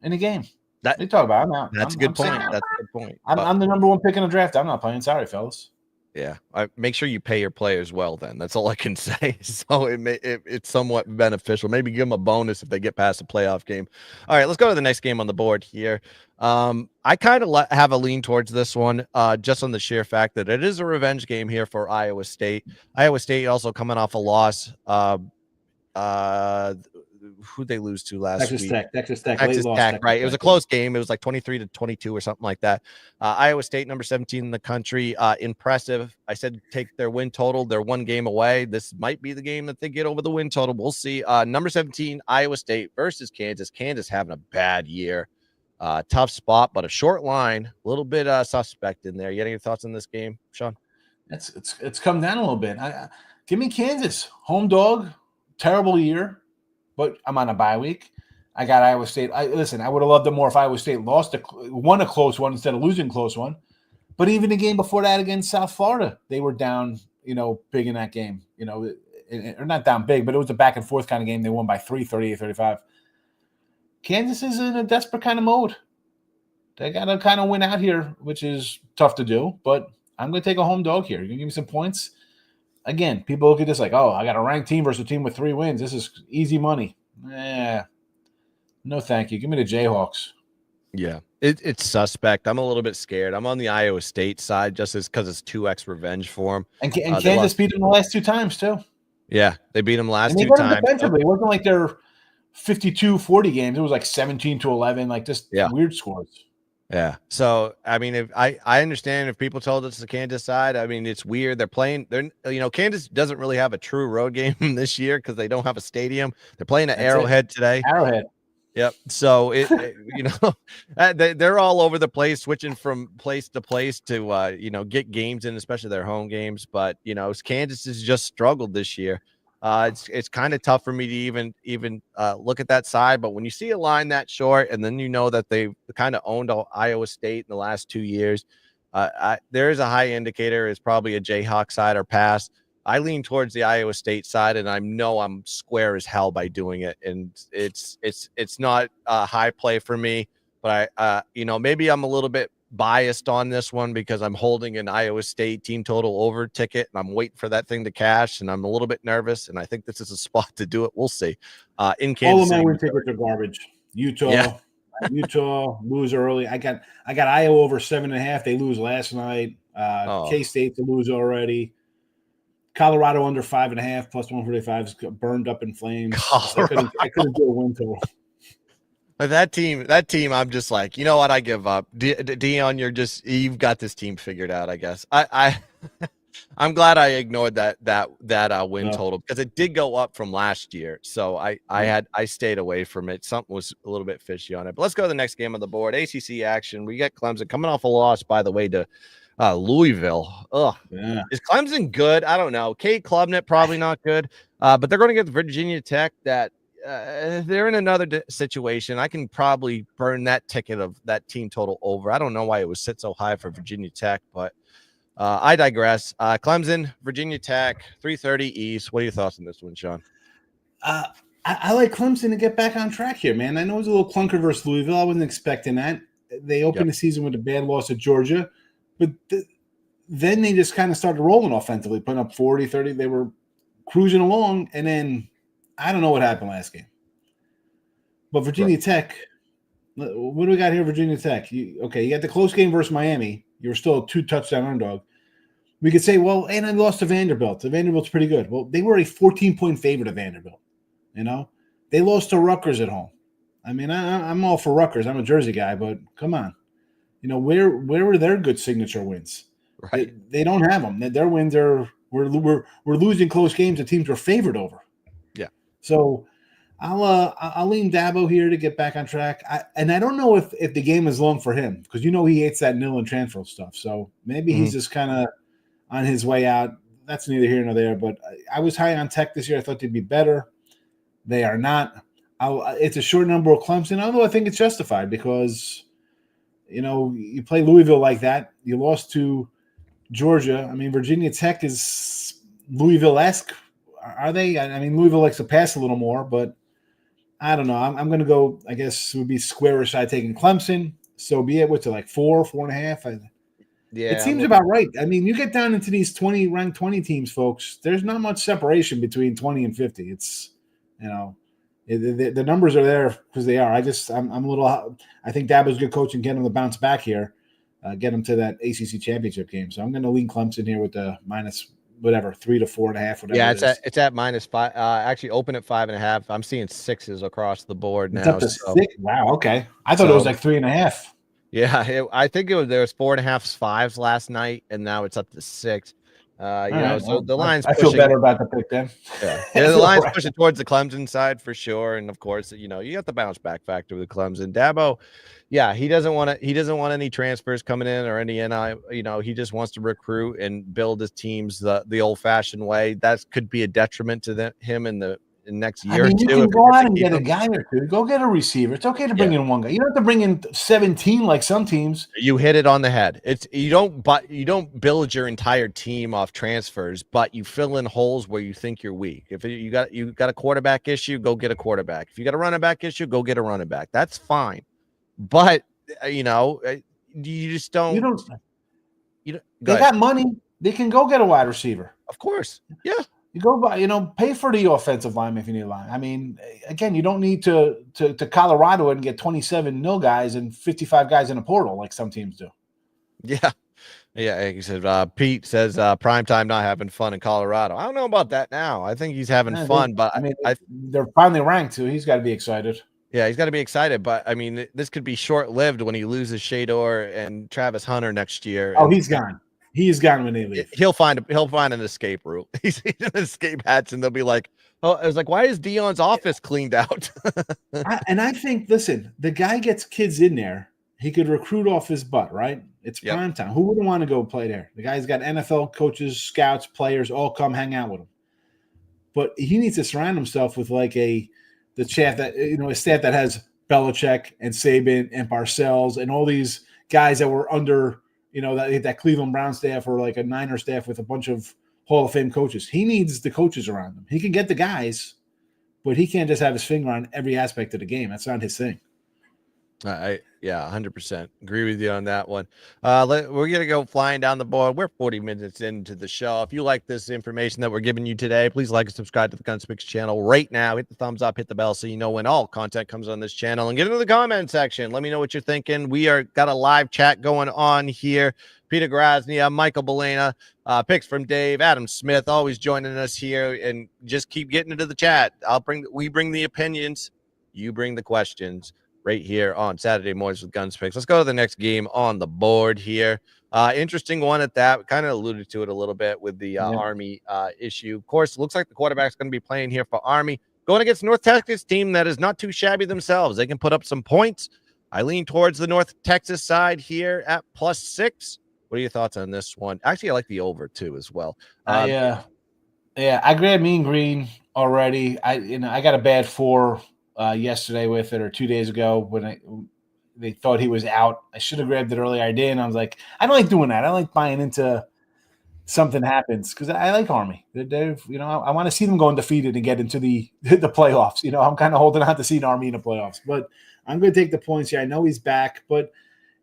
in a game? They talk about. I'm out. That's a good point. That's a good point. I'm the number 1 pick in the draft. I'm not playing. Sorry, fellas. Yeah, make sure you pay your players well. Then that's all I can say. So it's somewhat beneficial. Maybe give them a bonus if they get past the playoff game. All right, let's go to the next game on the board here. I kind of have a lean towards this one, just on the sheer fact that it is a revenge game here for Iowa State. Iowa State also coming off a loss. Who'd they lose to last week? Texas Tech, right? It was a close game. It was like 23-22 or something like that. Iowa State, number 17 in the country. Impressive. I said take their win total. They're 1 game away. This might be the game that they get over the win total. We'll see. Number 17, Iowa State versus Kansas. Kansas having a bad year. Tough spot, but a short line. A little bit suspect in there. You got any thoughts on this game, Sean? It's come down a little bit. Give me Kansas. Home dog. Terrible year. But I'm on a bye week. I got Iowa State. I would have loved it more if Iowa State won a close one instead of losing a close one. But even the game before that against South Florida, they were down, big in that game. Or not down big, but it was a back and forth kind of game. They won by 3, 38-35. Kansas is in a desperate kind of mode. They got to kind of win out here, which is tough to do. But I'm going to take a home dog here. You're going to give me some points? Again, people look at this like, oh, I got a ranked team versus a team with 3 wins. This is easy money. No, thank you. Give me the Jayhawks. Yeah, it's suspect. I'm a little bit scared. I'm on the Iowa State side just because it's 2x revenge for them. And Kansas beat them the last 2 times, too. Yeah, they beat them last 2 times. Defensively. It wasn't like they're 52-40 games. It was like 17-11, like just weird scores. Yeah. So, I mean, if I understand if people told us the Kansas side, I mean, it's weird. Kansas doesn't really have a true road game this year because they don't have a stadium. They're playing at Arrowhead today. Arrowhead. Yep. So they're all over the place, switching from place to place to, get games in, especially their home games. But, Kansas has just struggled this year. It's kind of tough for me to even look at that side, but when you see a line that short, and then that they've kind of owned Iowa State in the last 2 years, there is a high indicator. It's probably a Jayhawk side or pass. I lean towards the Iowa State side, and I know I'm square as hell by doing it, and it's not a high play for me. But maybe I'm a little bit biased on this one because I'm holding an Iowa State team total over ticket and I'm waiting for that thing to cash, and I'm a little bit nervous, and I think this is a spot to do it. We'll see. In Kansas all of my win tickets are garbage. Utah lose early. I got Iowa over 7.5. They lose last night. K-State to lose already. Colorado under 5.5 plus 145 is burned up in flames. I couldn't do a win total. That team, I'm just like, you know what? I give up. Dion, you've got this team figured out, I guess. I'm glad I ignored that win No. total because it did go up from last year. So I stayed away from it. Something was a little bit fishy on it. But let's go to the next game on the board. ACC action. We got Clemson coming off a loss, by the way, to Louisville. Ugh. Yeah. Is Clemson good? I don't know. Kate Klubnik probably not good. But they're going to get Virginia Tech. That they're in another situation. I can probably burn that ticket of that team total over. I don't know why it was set so high for Virginia Tech, but I digress. Clemson, Virginia Tech, 3:30 East. What are your thoughts on this one, Sean? I like Clemson to get back on track here, man. I know it was a little clunker versus Louisville. I wasn't expecting that. They opened the season with a bad loss at Georgia, but then they just kind of started rolling offensively, putting up 40, 30. They were cruising along, and then I don't know what happened last game. But Virginia Tech, what do we got here, Virginia Tech? You got the close game versus Miami. You were still a 2-touchdown underdog. We could say, well, and I lost to Vanderbilt. Vanderbilt's pretty good. Well, they were a 14-point favorite of Vanderbilt. You know, they lost to Rutgers at home. I mean, I'm all for Rutgers. I'm a Jersey guy, but come on. You know, where were their good signature wins? Right. They don't have them. Their wins are we're losing close games that teams were favored over. Yeah. So I'll lean Dabo here to get back on track. I don't know if the game is long for him because he hates that nil and transfer stuff. So maybe he's just kind of on his way out. That's neither here nor there. But I was high on Tech this year. I thought they'd be better. They are not. It's a short number of Clemson, although I think it's justified because, you play Louisville like that. You lost to Georgia. I mean, Virginia Tech is Louisville-esque. Are they? I mean, Louisville likes to pass a little more, but I don't know. I'm going to go, I guess it would be squarish side taking Clemson. So be it. What's it, like 4.5? Yeah. It seems about right. I mean, you get down into these ranked 20 teams, folks, there's not much separation between 20 and 50. It's, the numbers are there because they are. I'm a little. I think Dabo's good coach and get him to bounce back here, get him to that ACC championship game. So I'm going to lean Clemson here with the minus 3 to 4.5. Whatever. Yeah, it's at -5. Actually, open at 5.5. I'm seeing 6s across the board now. It's up to 6. Wow. Okay. I thought it was like 3.5. Yeah, I think there was 4.5s, 5s last night, and now it's up to 6. So the line's I feel better about the pick then. Yeah, the line's pushing towards the Clemson side for sure, and of course, you got the bounce back factor with Clemson. Dabo, yeah, he doesn't want any transfers coming in or any NI. He just wants to recruit and build his teams the old-fashioned way. That could be a detriment to him in the next year or two. You can go out and get a guy or two. Go get a receiver. It's okay to bring in one guy. You don't have to bring in 17 like some teams. You hit it on the head. It's you don't build your entire team off transfers, but you fill in holes where you think you're weak. If you got a quarterback issue, go get a quarterback. If you got a running back issue, go get a running back. That's fine. But you just don't. They got money. They can go get a wide receiver. Of course. Yeah. You go by, pay for the offensive line if you need a line. I mean, again, you don't need to Colorado and get 27 nil guys and 55 guys in a portal like some teams do. Yeah. Yeah. He said, Pete says, primetime not having fun in Colorado. I don't know about that now. I think he's having fun, but they're finally ranked, so he's got to be excited. Yeah, he's got to be excited, but I mean, this could be short-lived when he loses Shador and Travis Hunter next year. Oh, he's gone. He's gone when they leave. He'll find an escape route. He's an escape hatch, and they'll be like, "Oh, I was like, why is Dion's office cleaned out?" I think, listen, the guy gets kids in there. He could recruit off his butt, right? It's prime time. Who wouldn't want to go play there? The guy's got NFL coaches, scouts, players, all come hang out with him. But he needs to surround himself with like a staff that has Belichick and Saban and Parcells and all these guys that were under. That Cleveland Brown staff or like a Niner staff with a bunch of Hall of Fame coaches. He needs the coaches around him. He can get the guys, but he can't just have his finger on every aspect of the game. That's not his thing. 100% agree with you on that one. We're going to go flying down the board. We're 40 minutes into the show. If you like this information that we're giving you today, please like and subscribe to the GunzPicks channel right now. Hit the thumbs up, hit the bell so you know when all content comes on this channel, and get into the comment section. Let me know what you're thinking. We got a live chat going on here. Peter Grasnia, Michael Belena, picks from Dave, Adam Smith, always joining us here, and just keep getting into the chat. We bring the opinions, you bring the questions. right here on Saturday mornings with Guns Picks. Let's go to the next game on the board here. Interesting one at that. Kind of alluded to it a little bit with the Army issue. Of course, looks like the quarterback's going to be playing here for Army, going against North Texas team that is not too shabby themselves. They can put up some points. I lean towards the North Texas side here at +6. What are your thoughts on this one? Actually, I like the over too as well. I grabbed Mean Green already. I got a bad 4 yesterday with it, or 2 days ago when they thought he was out. I should have grabbed it earlier. I didn't. I was like, I don't like doing that. I don't like buying into something happens because I like Army. I want to see them go undefeated and get into the playoffs. I'm kind of holding out to see Army in the playoffs, but I'm going to take the points here. I know he's back, but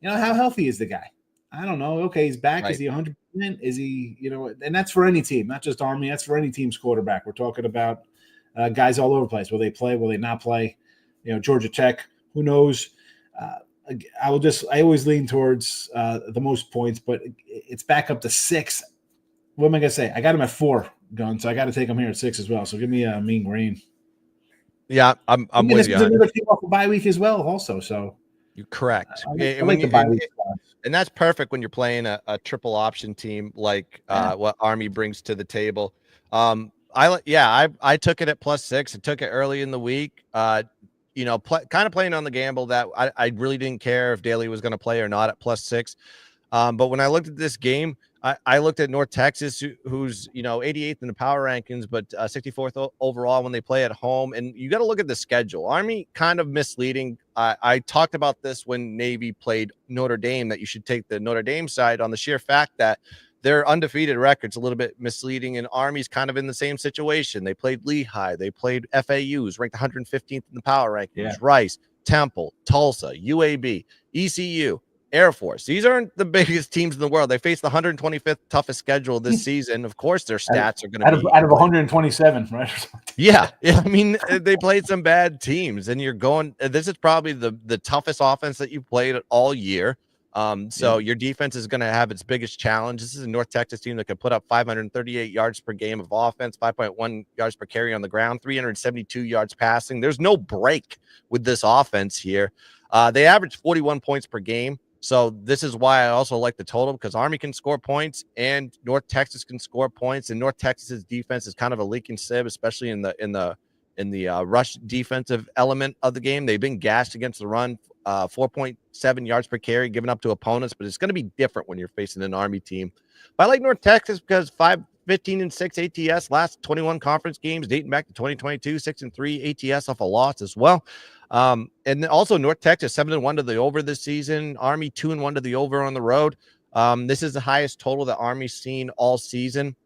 how healthy is the guy? I don't know. Okay, he's back. Right. Is he 100%? Is he, and that's for any team, not just Army. That's for any team's quarterback. We're talking about guys all over the place. Will they play? Will they not play? Georgia Tech, who knows? I always lean towards the most points, but it's back up to 6. What am I going to say? I got him at 4, Gun, so I got to take him here at 6 as well. So give me a Mean Green. Yeah, I'm with you. Another team off a bye week as well, also. So you're correct. I like the bye week. And that's perfect when you're playing a triple option team like what Army brings to the table. I took it at +6. I took it early in the week. Kind of playing on the gamble that I really didn't care if Daly was going to play or not at +6. But when I looked at this game, I looked at North Texas, who's 88th in the power rankings, but 64th overall when they play at home. And you got to look at the schedule. Army kind of misleading. I talked about this when Navy played Notre Dame, that you should take the Notre Dame side on the sheer fact that their undefeated record's a little bit misleading, and Army's kind of in the same situation. They played Lehigh, they played FAU's ranked 115th in the power rankings, Rice, Temple, Tulsa, UAB, ECU. Air Force. These aren't the biggest teams in the world. They face the 125th toughest schedule this season. Of course, their stats are going to be out of 127, right? Yeah. I mean, they played some bad teams, and you're going. This is probably the toughest offense that you played all year. Your defense is going to have its biggest challenge. This is a North Texas team that can put up 538 yards per game of offense, 5.1 yards per carry on the ground, 372 yards passing. There's no break with this offense here. They average 41 points per game. So this is why I also like the total, because Army can score points and North Texas can score points, and North Texas's defense is kind of a leaking sieve, especially in the rush defensive element of the game. They've been gashed against the run, 4.7 yards per carry given up to opponents, but it's going to be different when you're facing an Army team. But I like North Texas because 15-6 ATS last 21 conference games dating back to 2022, 6-3 ATS off a loss as well. And then also North Texas 7-1 to the over this season. Army 2-1 to the over on the road. This is the highest total that Army's seen all season.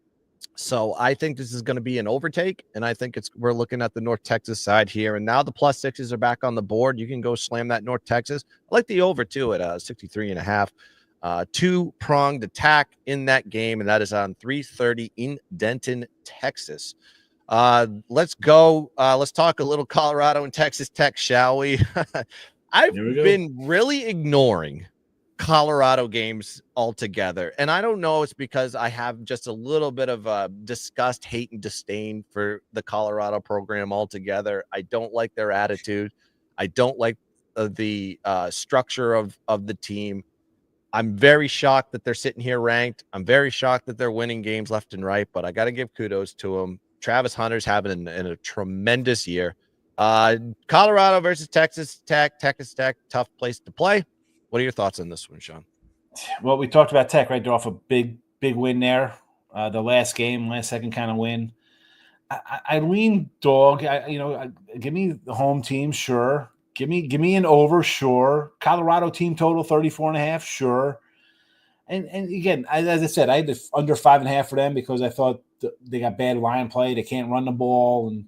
So I think this is going to be an overtake, and I think we're looking at the North Texas side here. And now the +6s are back on the board. You can go slam that North Texas. I like the over too at 63.5. Two-pronged attack in that game, and that is on 3:30 in Denton, Texas. Let's go. Let's talk a little Colorado and Texas Tech, shall we? I've been really ignoring Colorado games altogether, and I don't know, it's because I have just a little bit of disgust, hate, and disdain for the Colorado program altogether. I don't like their attitude. I don't like the structure of the team. I'm very shocked that they're sitting here ranked. I'm very shocked that they're winning games left and right, but I got to give kudos to them. Travis Hunter's having a tremendous year. Colorado versus Texas Tech. Texas Tech, tough place to play. What are your thoughts on this one, Sean? Well, we talked about Tech, right? They're off a big win there. The last second kind of win. I lean dog. Give me the home team, sure. Give me an over, sure. Colorado team total 34.5, sure. And again, as I said, I had the under 5.5 for them because I thought they got bad line play. They can't run the ball, and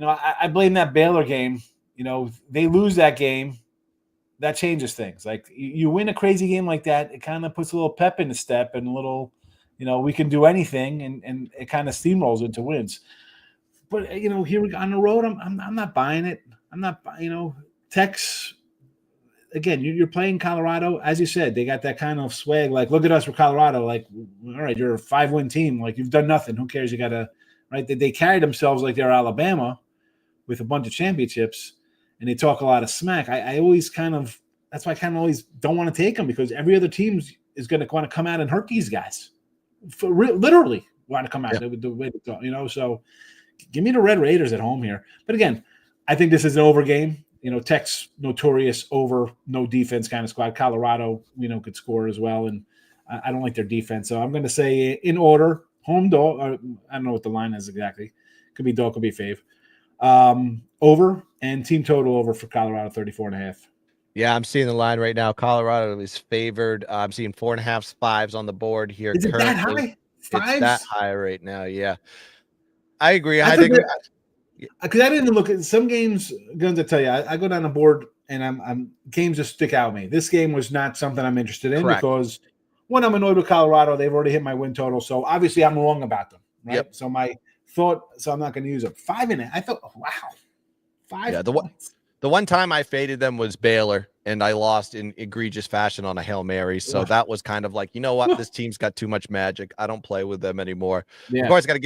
I blame that Baylor game. They lose that game, that changes things. Like you win a crazy game like that, it kind of puts a little pep in the step and a little, we can do anything, and it kind of steamrolls into wins. But here we go on the road. I'm not buying it. I'm not, Tech's, again, you're playing Colorado. As you said, they got that kind of swag. Like, look at us, we're Colorado. Like, all right, you're a 5-win team. Like, you've done nothing. Who cares? You got to, right? They carry themselves like they're Alabama with a bunch of championships. and they talk a lot of smack, I always that's why I kind of always don't want to take them, because every other team is going to want to come out and hurt these guys. Literally want to come out the way they talk, so give me the Red Raiders at home here. But again, I think this is an over game. Tech's notorious over no defense kind of squad. Colorado, could score as well, and I don't like their defense. So I'm going to say in order, home dog. I don't know what the line is exactly. Could be dog, could be fave. Over, and team total over for Colorado, 34.5. Yeah, I'm seeing the line right now. Colorado is favored. I'm seeing 4.5s, 5s on the board here. Is it that high? 5s? It's that high right now. Yeah, I agree. I think because I didn't look at some games. Guns, I tell you, I go down the board and I'm games just stick out with me. This game was not something I'm interested in. Correct. Because when I'm annoyed with Colorado, they've already hit my win total. So obviously I'm wrong about them. Right. Yep. So I'm not going to use them. 5.5. I thought, wow, 5. Yeah, the one time I faded them was Baylor, and I lost in egregious fashion on a Hail Mary. So that was kind of like, you know what? This team's got too much magic. I don't play with them anymore. Yeah. Of course, got to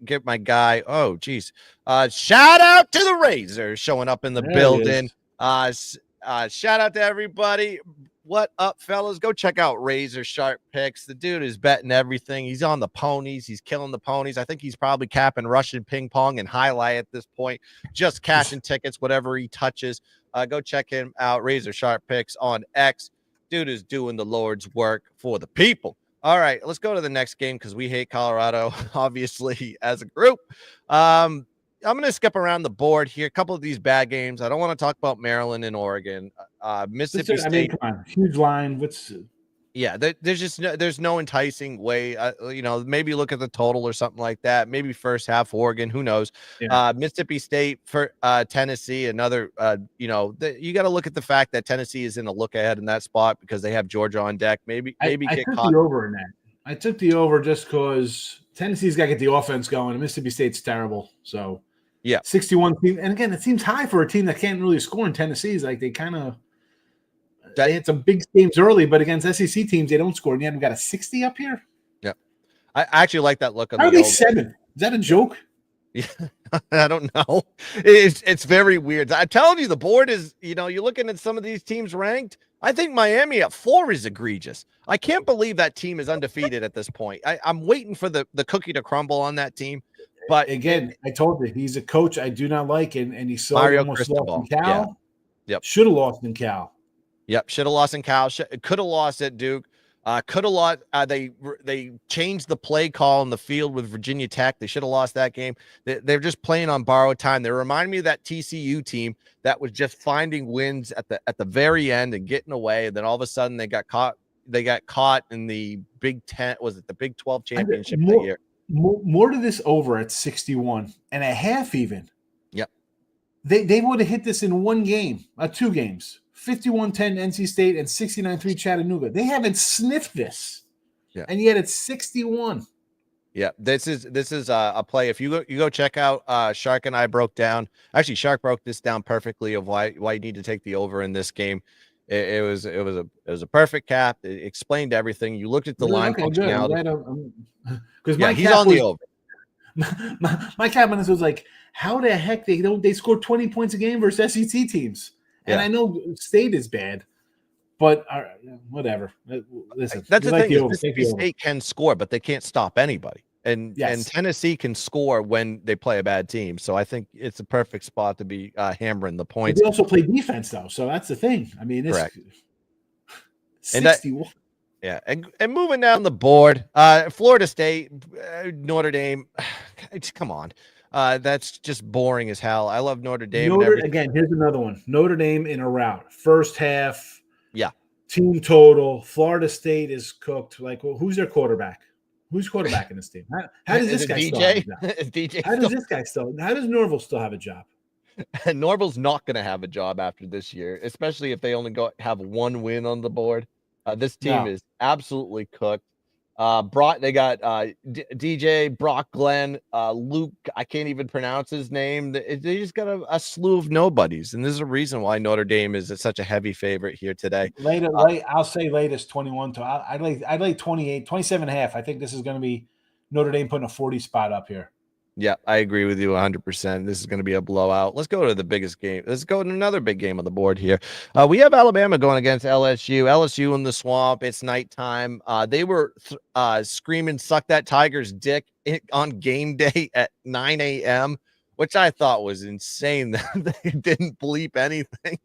give my guy. Oh, geez. Shout out to the Razors showing up in the building. Shout out to everybody. What up, fellas? Go check out Razor Sharp Picks. The dude is betting everything. He's on the ponies. He's killing the ponies. I think he's probably capping Russian ping pong and highlight at this point. Just cashing tickets, whatever he touches. Go check him out. Razor Sharp Picks on X. Dude is doing the Lord's work for the people. All right, let's go to the next game because we hate Colorado, obviously, as a group. I'm going to skip around the board here. A couple of these bad games. I don't want to talk about Maryland and Oregon. Mississippi State. Come on, huge line. There's no enticing way. Maybe look at the total or something like that. Maybe first half Oregon. Who knows? Yeah. Mississippi State for Tennessee. Another. You got to look at the fact that Tennessee is in a look ahead in that spot because they have Georgia on deck. Maybe I get took caught. the over in that. I took the over just because Tennessee's got to get the offense going, and Mississippi State's terrible. So. Yeah, 61 team, and again, it seems high for a team that can't really score in Tennessee. Is like they had some big games early, but against SEC teams they don't score. And yet we got a 60 up here. Yeah, I actually like that look on. How are they 7? Is that a joke? Yeah, I don't know. It's very weird. I'm telling you, the board is. You're looking at some of these teams ranked. I think Miami at 4 is egregious. I can't believe that team is undefeated at this point. I'm waiting for the cookie to crumble on that team. But again, I told you he's a coach I do not like, and he saw Mario almost Cristobal. Lost in Cal. Yeah. Yep, should have lost in Cal. Yep, should have lost in Cal. Could have lost at Duke. Could have lost. They changed the play call in the field with Virginia Tech. They should have lost that game. They're just playing on borrowed time. They remind me of that TCU team that was just finding wins at the very end and getting away. And then all of a sudden they got caught. They got caught in the Big 10. Was it the Big 12 championship that year? More to this over at 61.5 even. Yep. They would have hit this in one game, 2 games. 51-10 NC State and 69-3 Chattanooga. They haven't sniffed this. Yeah. And yet it's 61. Yeah, this is a play. If you go check out Shark and I broke down. Actually, Shark broke this down perfectly of why you need to take the over in this game. It was a perfect cap. It explained everything. You looked at the line functionality. Because he's on the over. My cap on this was like, how the heck they score 20 points a game versus SEC teams? And I know State is bad, but whatever. Listen, that's the thing. Mississippi State can score, but they can't stop anybody. And Tennessee can score when they play a bad team. So I think it's a perfect spot to be hammering the points. But they also play defense, though. So that's the thing. I mean, it's correct. 61. And moving down the board, Florida State, Notre Dame. Come on. That's just boring as hell. I love Notre Dame. Again, here's another one. Notre Dame in a rout. First half. Yeah. Team total. Florida State is cooked. Like, well, who's their quarterback? Who's quarterback in this team? How does this guy still have a job? How does Norvell still have a job? Norvell's not going to have a job after this year, especially if they only have 1 win on the board. This team is absolutely cooked. They got DJ, Brock Glenn, Luke. I can't even pronounce his name. They just got a slew of nobodies, and this is a reason why Notre Dame is such a heavy favorite here today. I'll say latest 21. I'd like 28, 27.5. I think this is going to be Notre Dame putting a 40 spot up here. Yeah, I agree with you 100%. This is going to be a blowout. Let's go to the biggest game. Let's go to another big game on the board here. We have Alabama going against LSU. LSU in the swamp. It's nighttime. They were screaming, "Suck that Tiger's dick" on game day at 9 a.m., which I thought was insane that they didn't bleep anything.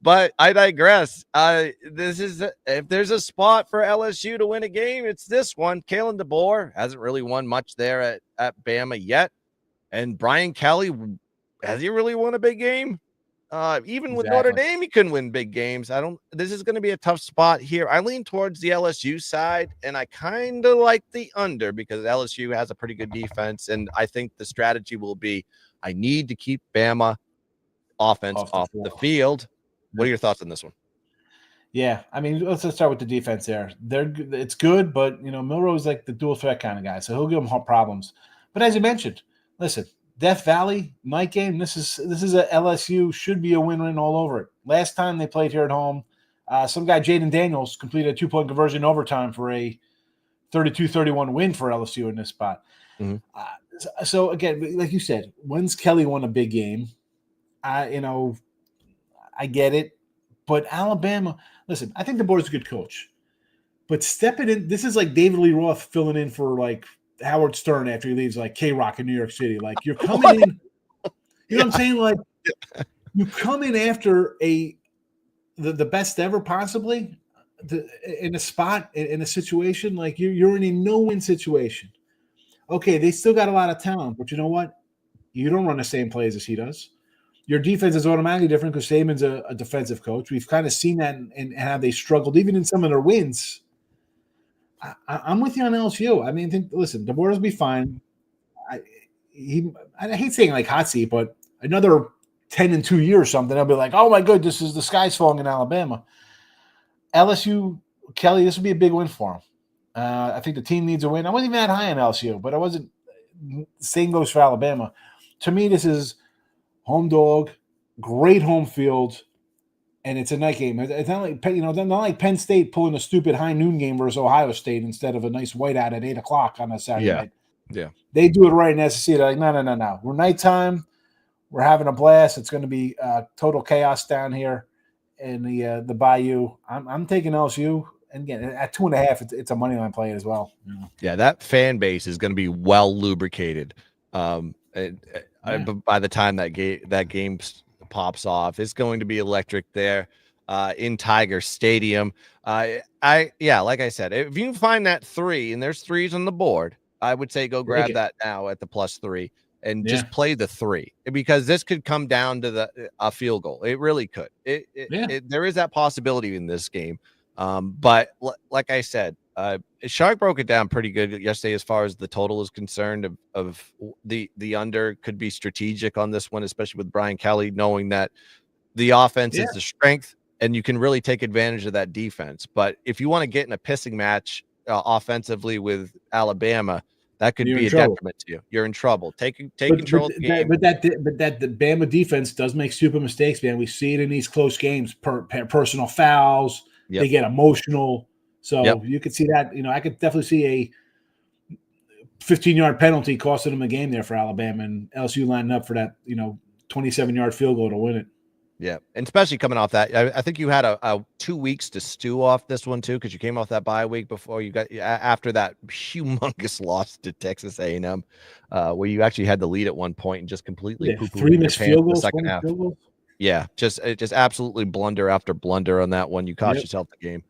But I digress. This is if there's a spot for LSU to win a game, it's this one. Kalen DeBoer hasn't really won much there at Bama yet, and Brian Kelly, has he really won a big game? Even with Notre Dame, he couldn't win big games. This is going to be a tough spot here. I lean towards the LSU side, and I kind of like the under because LSU has a pretty good defense, and I think the strategy will be I need to keep Bama offense off the field. What are your thoughts on this one? Yeah, I mean, let's start with the defense there. It's good, but Milroe's like the dual threat kind of guy, so he'll give them problems. But as you mentioned, listen, Death Valley night game. This is a LSU should be a win-win all over it. Last time they played here at home, some guy Jaden Daniels completed a 2-point conversion overtime for a 32-31 win for LSU in this spot. Mm-hmm. So again, like you said, when's Kelly won a big game? I get it, but Alabama, listen, I think the board's a good coach, but stepping in, this is like David Lee Roth filling in for like Howard Stern after he leaves like K-Rock in New York City. Like you're coming in, you know what I'm saying? Like you come in after the best ever possibly in a spot, in a situation, like you're in a no-win situation. Okay, they still got a lot of talent, but you know what? You don't run the same plays as he does. Your defense is automatically different because Saban's a defensive coach. We've kind of seen that and how they struggled, even in some of their wins. I'm with you on LSU. I mean, listen, DeBoer will be fine. I hate saying like hot seat, but another 10 and 2 years or something, they'll be like, oh my goodness, the sky's falling in Alabama. LSU, Kelly, this would be a big win for him. I think the team needs a win. I wasn't even that high on LSU, but I wasn't. Same goes for Alabama. To me, this is home dog, great home field, and it's a night game. It's not like not like Penn State pulling a stupid high noon game versus Ohio State instead of a nice whiteout at 8:00 on a Saturday night. Yeah, they do it right in SEC. They're like, no. We're nighttime. We're having a blast. It's going to be total chaos down here in the Bayou. I'm taking LSU, and again at 2.5, it's a money line play as well. Yeah, that fan base is going to be well lubricated. By the time that game pops off, it's going to be electric there in Tiger Stadium. Like I said, if you can find that 3, and there's 3s on the board, I would say go grab that now at the +3 and just play the 3 because this could come down to a field goal. It really could. There is that possibility in this game. But like I said, Shark broke it down pretty good yesterday as far as the total is concerned of the under could be strategic on this one, especially with Brian Kelly knowing that the offense is the strength and you can really take advantage of that defense. But if you want to get in a pissing match offensively with Alabama, that could be a detriment to you. You're in trouble. Take control of the game. But the Bama defense does make stupid mistakes, man. We see it in these close games, personal fouls. Yep. They get emotional. So you could see that, I could definitely see a 15-yard penalty costing them a game there for Alabama and LSU lining up for that, 27-yard field goal to win it. Yeah, and especially coming off that, I think you had a 2 weeks to stew off this one too, because you came off that bye week before you got after that humongous loss to Texas A&M, where you actually had the lead at one point and just completely 3 missed field goals, the second half. Yeah, just absolutely blunder after blunder on that one. You cost yourself the game.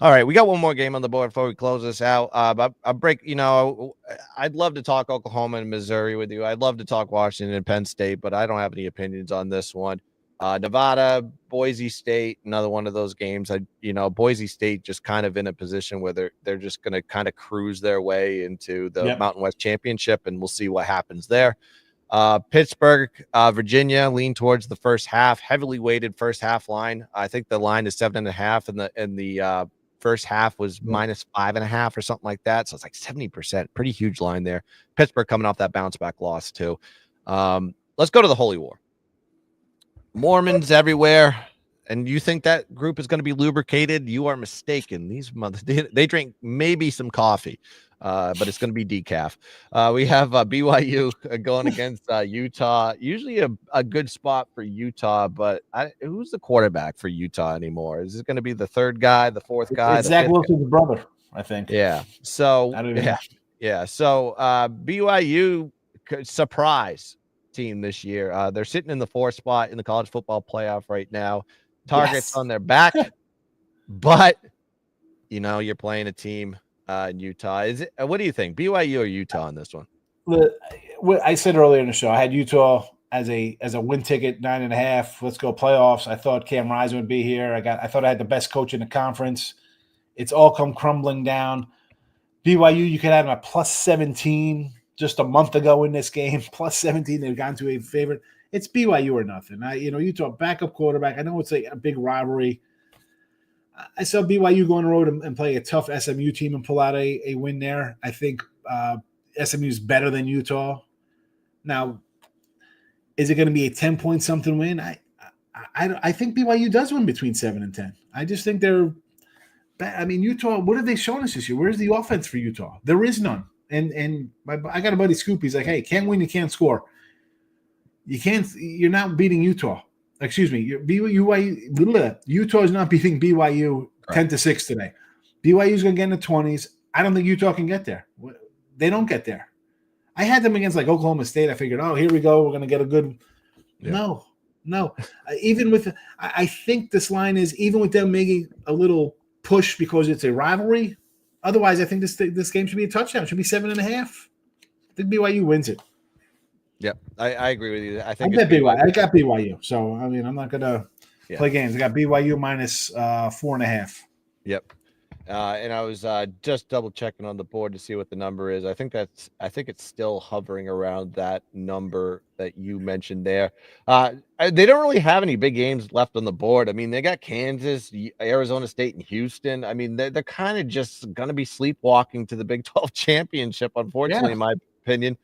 All right, we got one more game on the board before we close this out. But I'll break. I'd love to talk Oklahoma and Missouri with you. I'd love to talk Washington and Penn State, but I don't have any opinions on this one. Nevada, Boise State, another one of those games. Boise State just kind of in a position where they're just going to kind of cruise their way into the Mountain West Championship, and we'll see what happens there. Pittsburgh, Virginia, lean towards the first half, heavily weighted first half line. I think the line is 7.5, and the first half was -5.5 or something like that. So it's like 70%, pretty huge line there. Pittsburgh coming off that bounce back loss too. Let's go to the Holy War. Mormons everywhere, and you think that group is going to be lubricated? You are mistaken. These they drink maybe some coffee. but it's going to be decaf. We have BYU going against Utah. Usually a good spot for Utah, but who's the quarterback for Utah anymore? Is it going to be the third guy, the fourth guy? It's Zach Wilson's brother, I think. Yeah. So I don't even know. yeah. So BYU surprise team this year. They're sitting in the 4th spot in the college football playoff right now. Targets on their back, but you're playing a team in Utah. Is it? What do you think, BYU or Utah on this one? What I said earlier in the show, I had Utah as a win ticket, 9.5. Let's go playoffs. I thought Cam Rising would be here. I thought I had the best coach in the conference. It's all come crumbling down. BYU, you could have them at plus 17 just a month ago in this game. Plus 17, they've gone to a favorite. It's BYU or nothing. Utah backup quarterback. I know it's a big rivalry. I saw BYU go on the road and play a tough SMU team and pull out a win there. I think SMU is better than Utah. Now, is it going to be a 10-point something win? I think BYU does win between 7 and 10. I just think they're bad. I mean, Utah, what have they shown us this year? Where's the offense for Utah? There is none. And I got a buddy Scoop. He's like, hey, can't win, you can't score. You're not beating Utah. Excuse me. Utah is not beating BYU 10-6 today. BYU is going to get in the 20s. I don't think Utah can get there. They don't get there. I had them against like Oklahoma State. I figured, here we go. We're going to get a good. Yeah. No. Even with, I think this line is even with them making a little push because it's a rivalry. Otherwise, I think this game should be a touchdown. It should be 7.5. I think BYU wins it. Yep, I agree with you. I think I got BYU. So I mean, I'm not gonna play games. I got BYU minus 4.5. Yep. And I was just double checking on the board to see what the number is. I think it's still hovering around that number that you mentioned there. They don't really have any big games left on the board. I mean, they got Kansas, Arizona State, and Houston. I mean, they're kind of just going to be sleepwalking to the Big 12 championship, unfortunately, in my opinion.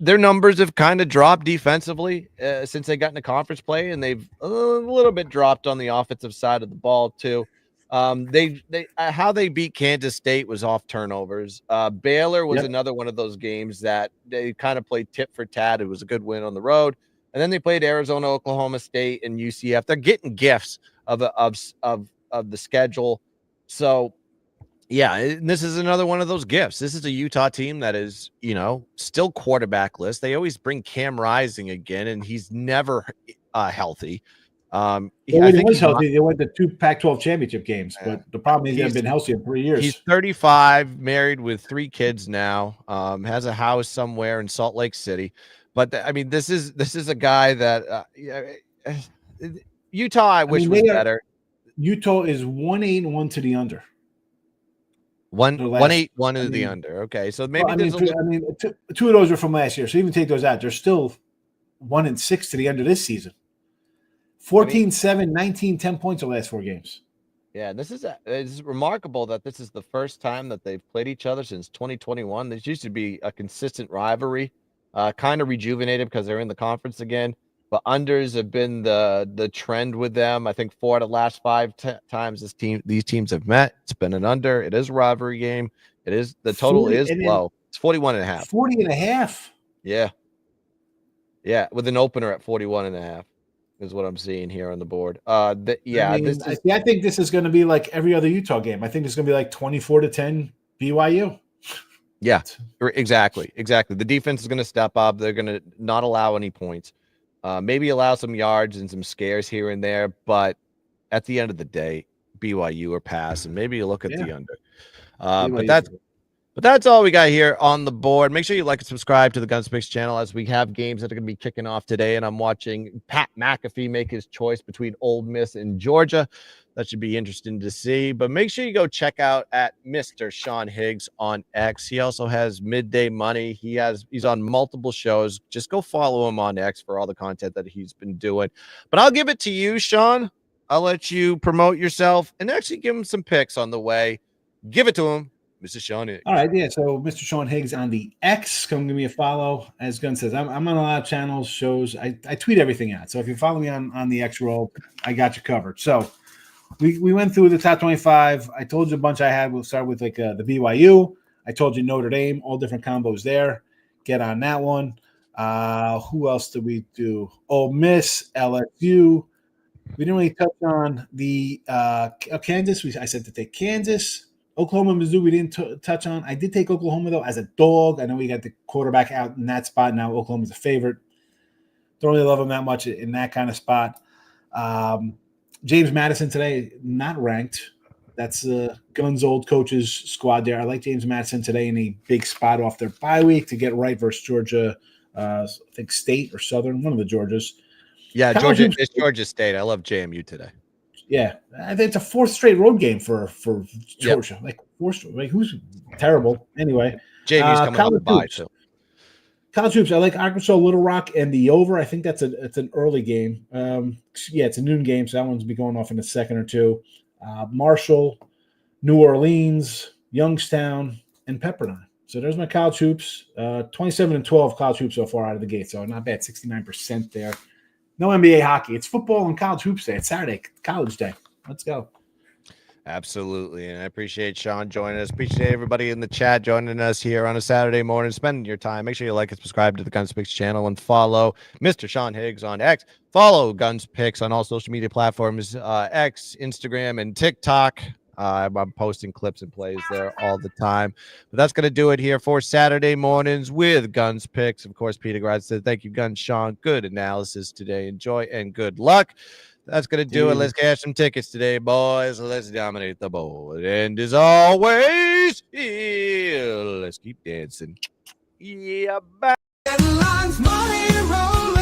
Their numbers have kind of dropped defensively since they got into conference play, and they've a little bit dropped on the offensive side of the ball too. How they beat Kansas State was off turnovers. Baylor was another one of those games that they kind of played tit for tat. It was a good win on the road, and then they played Arizona, Oklahoma State, and UCF. They're getting gifts of the schedule. So, yeah, and this is another one of those gifts. This is a Utah team that is, still quarterbackless. They always bring Cam Rising again, and he's never healthy. I think he was healthy. They went to 2 Pac-12 championship games, but the problem is he hasn't been healthy in 3 years. He's 35, married with 3 kids now, has a house somewhere in Salt Lake City. But I mean, this is a guy that Utah I wish was better. Utah is 1-8-1 to the under. 1-8-1 to the under. Okay, so maybe two of those are from last year. So even take those out, they're still 1-6 to the under this season. 14-7, 19, 10 points the last 4 games. Yeah, it's remarkable that this is the first time that they've played each other since 2021. This used to be a consistent rivalry, kind of rejuvenated because they're in the conference again. But unders have been the trend with them. I think 4 out of the last 5 times these teams have met. It's been an under. It is a rivalry game. The total is low. It's 41.5. 40.5. Yeah. Yeah, with an opener at 41.5. Is what I'm seeing here on the board. I think this is going to be like every other Utah game. I think it's going to be like 24-10 BYU. Yeah, exactly. The defense is going to step up. They're going to not allow any points. Maybe allow some yards and some scares here and there, but at the end of the day, BYU or pass, and maybe you look at the under. But that's all we got here on the board. Make sure you like and subscribe to the GunzPicks channel as we have games that are going to be kicking off today. And I'm watching Pat McAfee make his choice between Ole Miss and Georgia. That should be interesting to see. But make sure you go check out at Mr. Sean Higgs on X. He also has Midday Money. He's on multiple shows. Just go follow him on X for all the content that he's been doing. But I'll give it to you, Sean. I'll let you promote yourself and actually give him some picks on the way. Give it to him. Mr. Sean Higgs. All right, yeah. So Mr. Sean Higgs on the X. Come give me a follow. As Gun says, I'm on a lot of channels, shows. I tweet everything out. So if you follow me on the X roll, I got you covered. So we went through the top 25. I told you a bunch I had. We'll start with like the BYU. I told you Notre Dame, all different combos there. Get on that one. Who else did we do? Ole Miss, LSU. We didn't really touch on the Kansas. I said to take Kansas. Oklahoma, Mizzou, we didn't touch on. I did take Oklahoma, though, as a dog. I know we got the quarterback out in that spot. Now Oklahoma's a favorite. Don't really love them that much in that kind of spot. James Madison today, not ranked. That's Guns' old coach's squad there. I like James Madison today in a big spot off their bye week to get right versus Georgia, I think State or Southern, one of the Georgias. Yeah, Georgia. It's Georgia State. I love JMU today. Yeah, I think it's a fourth straight road game for Georgia. Yep. Like fourth straight. Like who's terrible anyway. JMU's coming off the bye too. College hoops. I like Arkansas, Little Rock, and the over. I think it's an early game. It's a noon game, so that one's be going off in a second or two. Marshall, New Orleans, Youngstown, and Pepperdine. So there's my college hoops. 27-12 college hoops so far out of the gate. So not bad. 69% there. No NBA hockey. It's football and college hoops day. It's Saturday, college day. Let's go. Absolutely. And I appreciate Sean joining us. Appreciate everybody in the chat joining us here on a Saturday morning, spending your time. Make sure you like and subscribe to the GunzPicks channel and follow Mr. Sean Higgs on X. Follow GunzPicks on all social media platforms, X, Instagram, and TikTok. I'm posting clips and plays there all the time. But that's going to do it here for Saturday mornings with GunzPicks. Of course, Peter Grad said, thank you, Guns Sean. Good analysis today. Enjoy and good luck. That's going to do it. Let's cash some tickets today, boys. Let's dominate the board. And as always, let's keep dancing. Yeah, bye. Headlines, money, roll.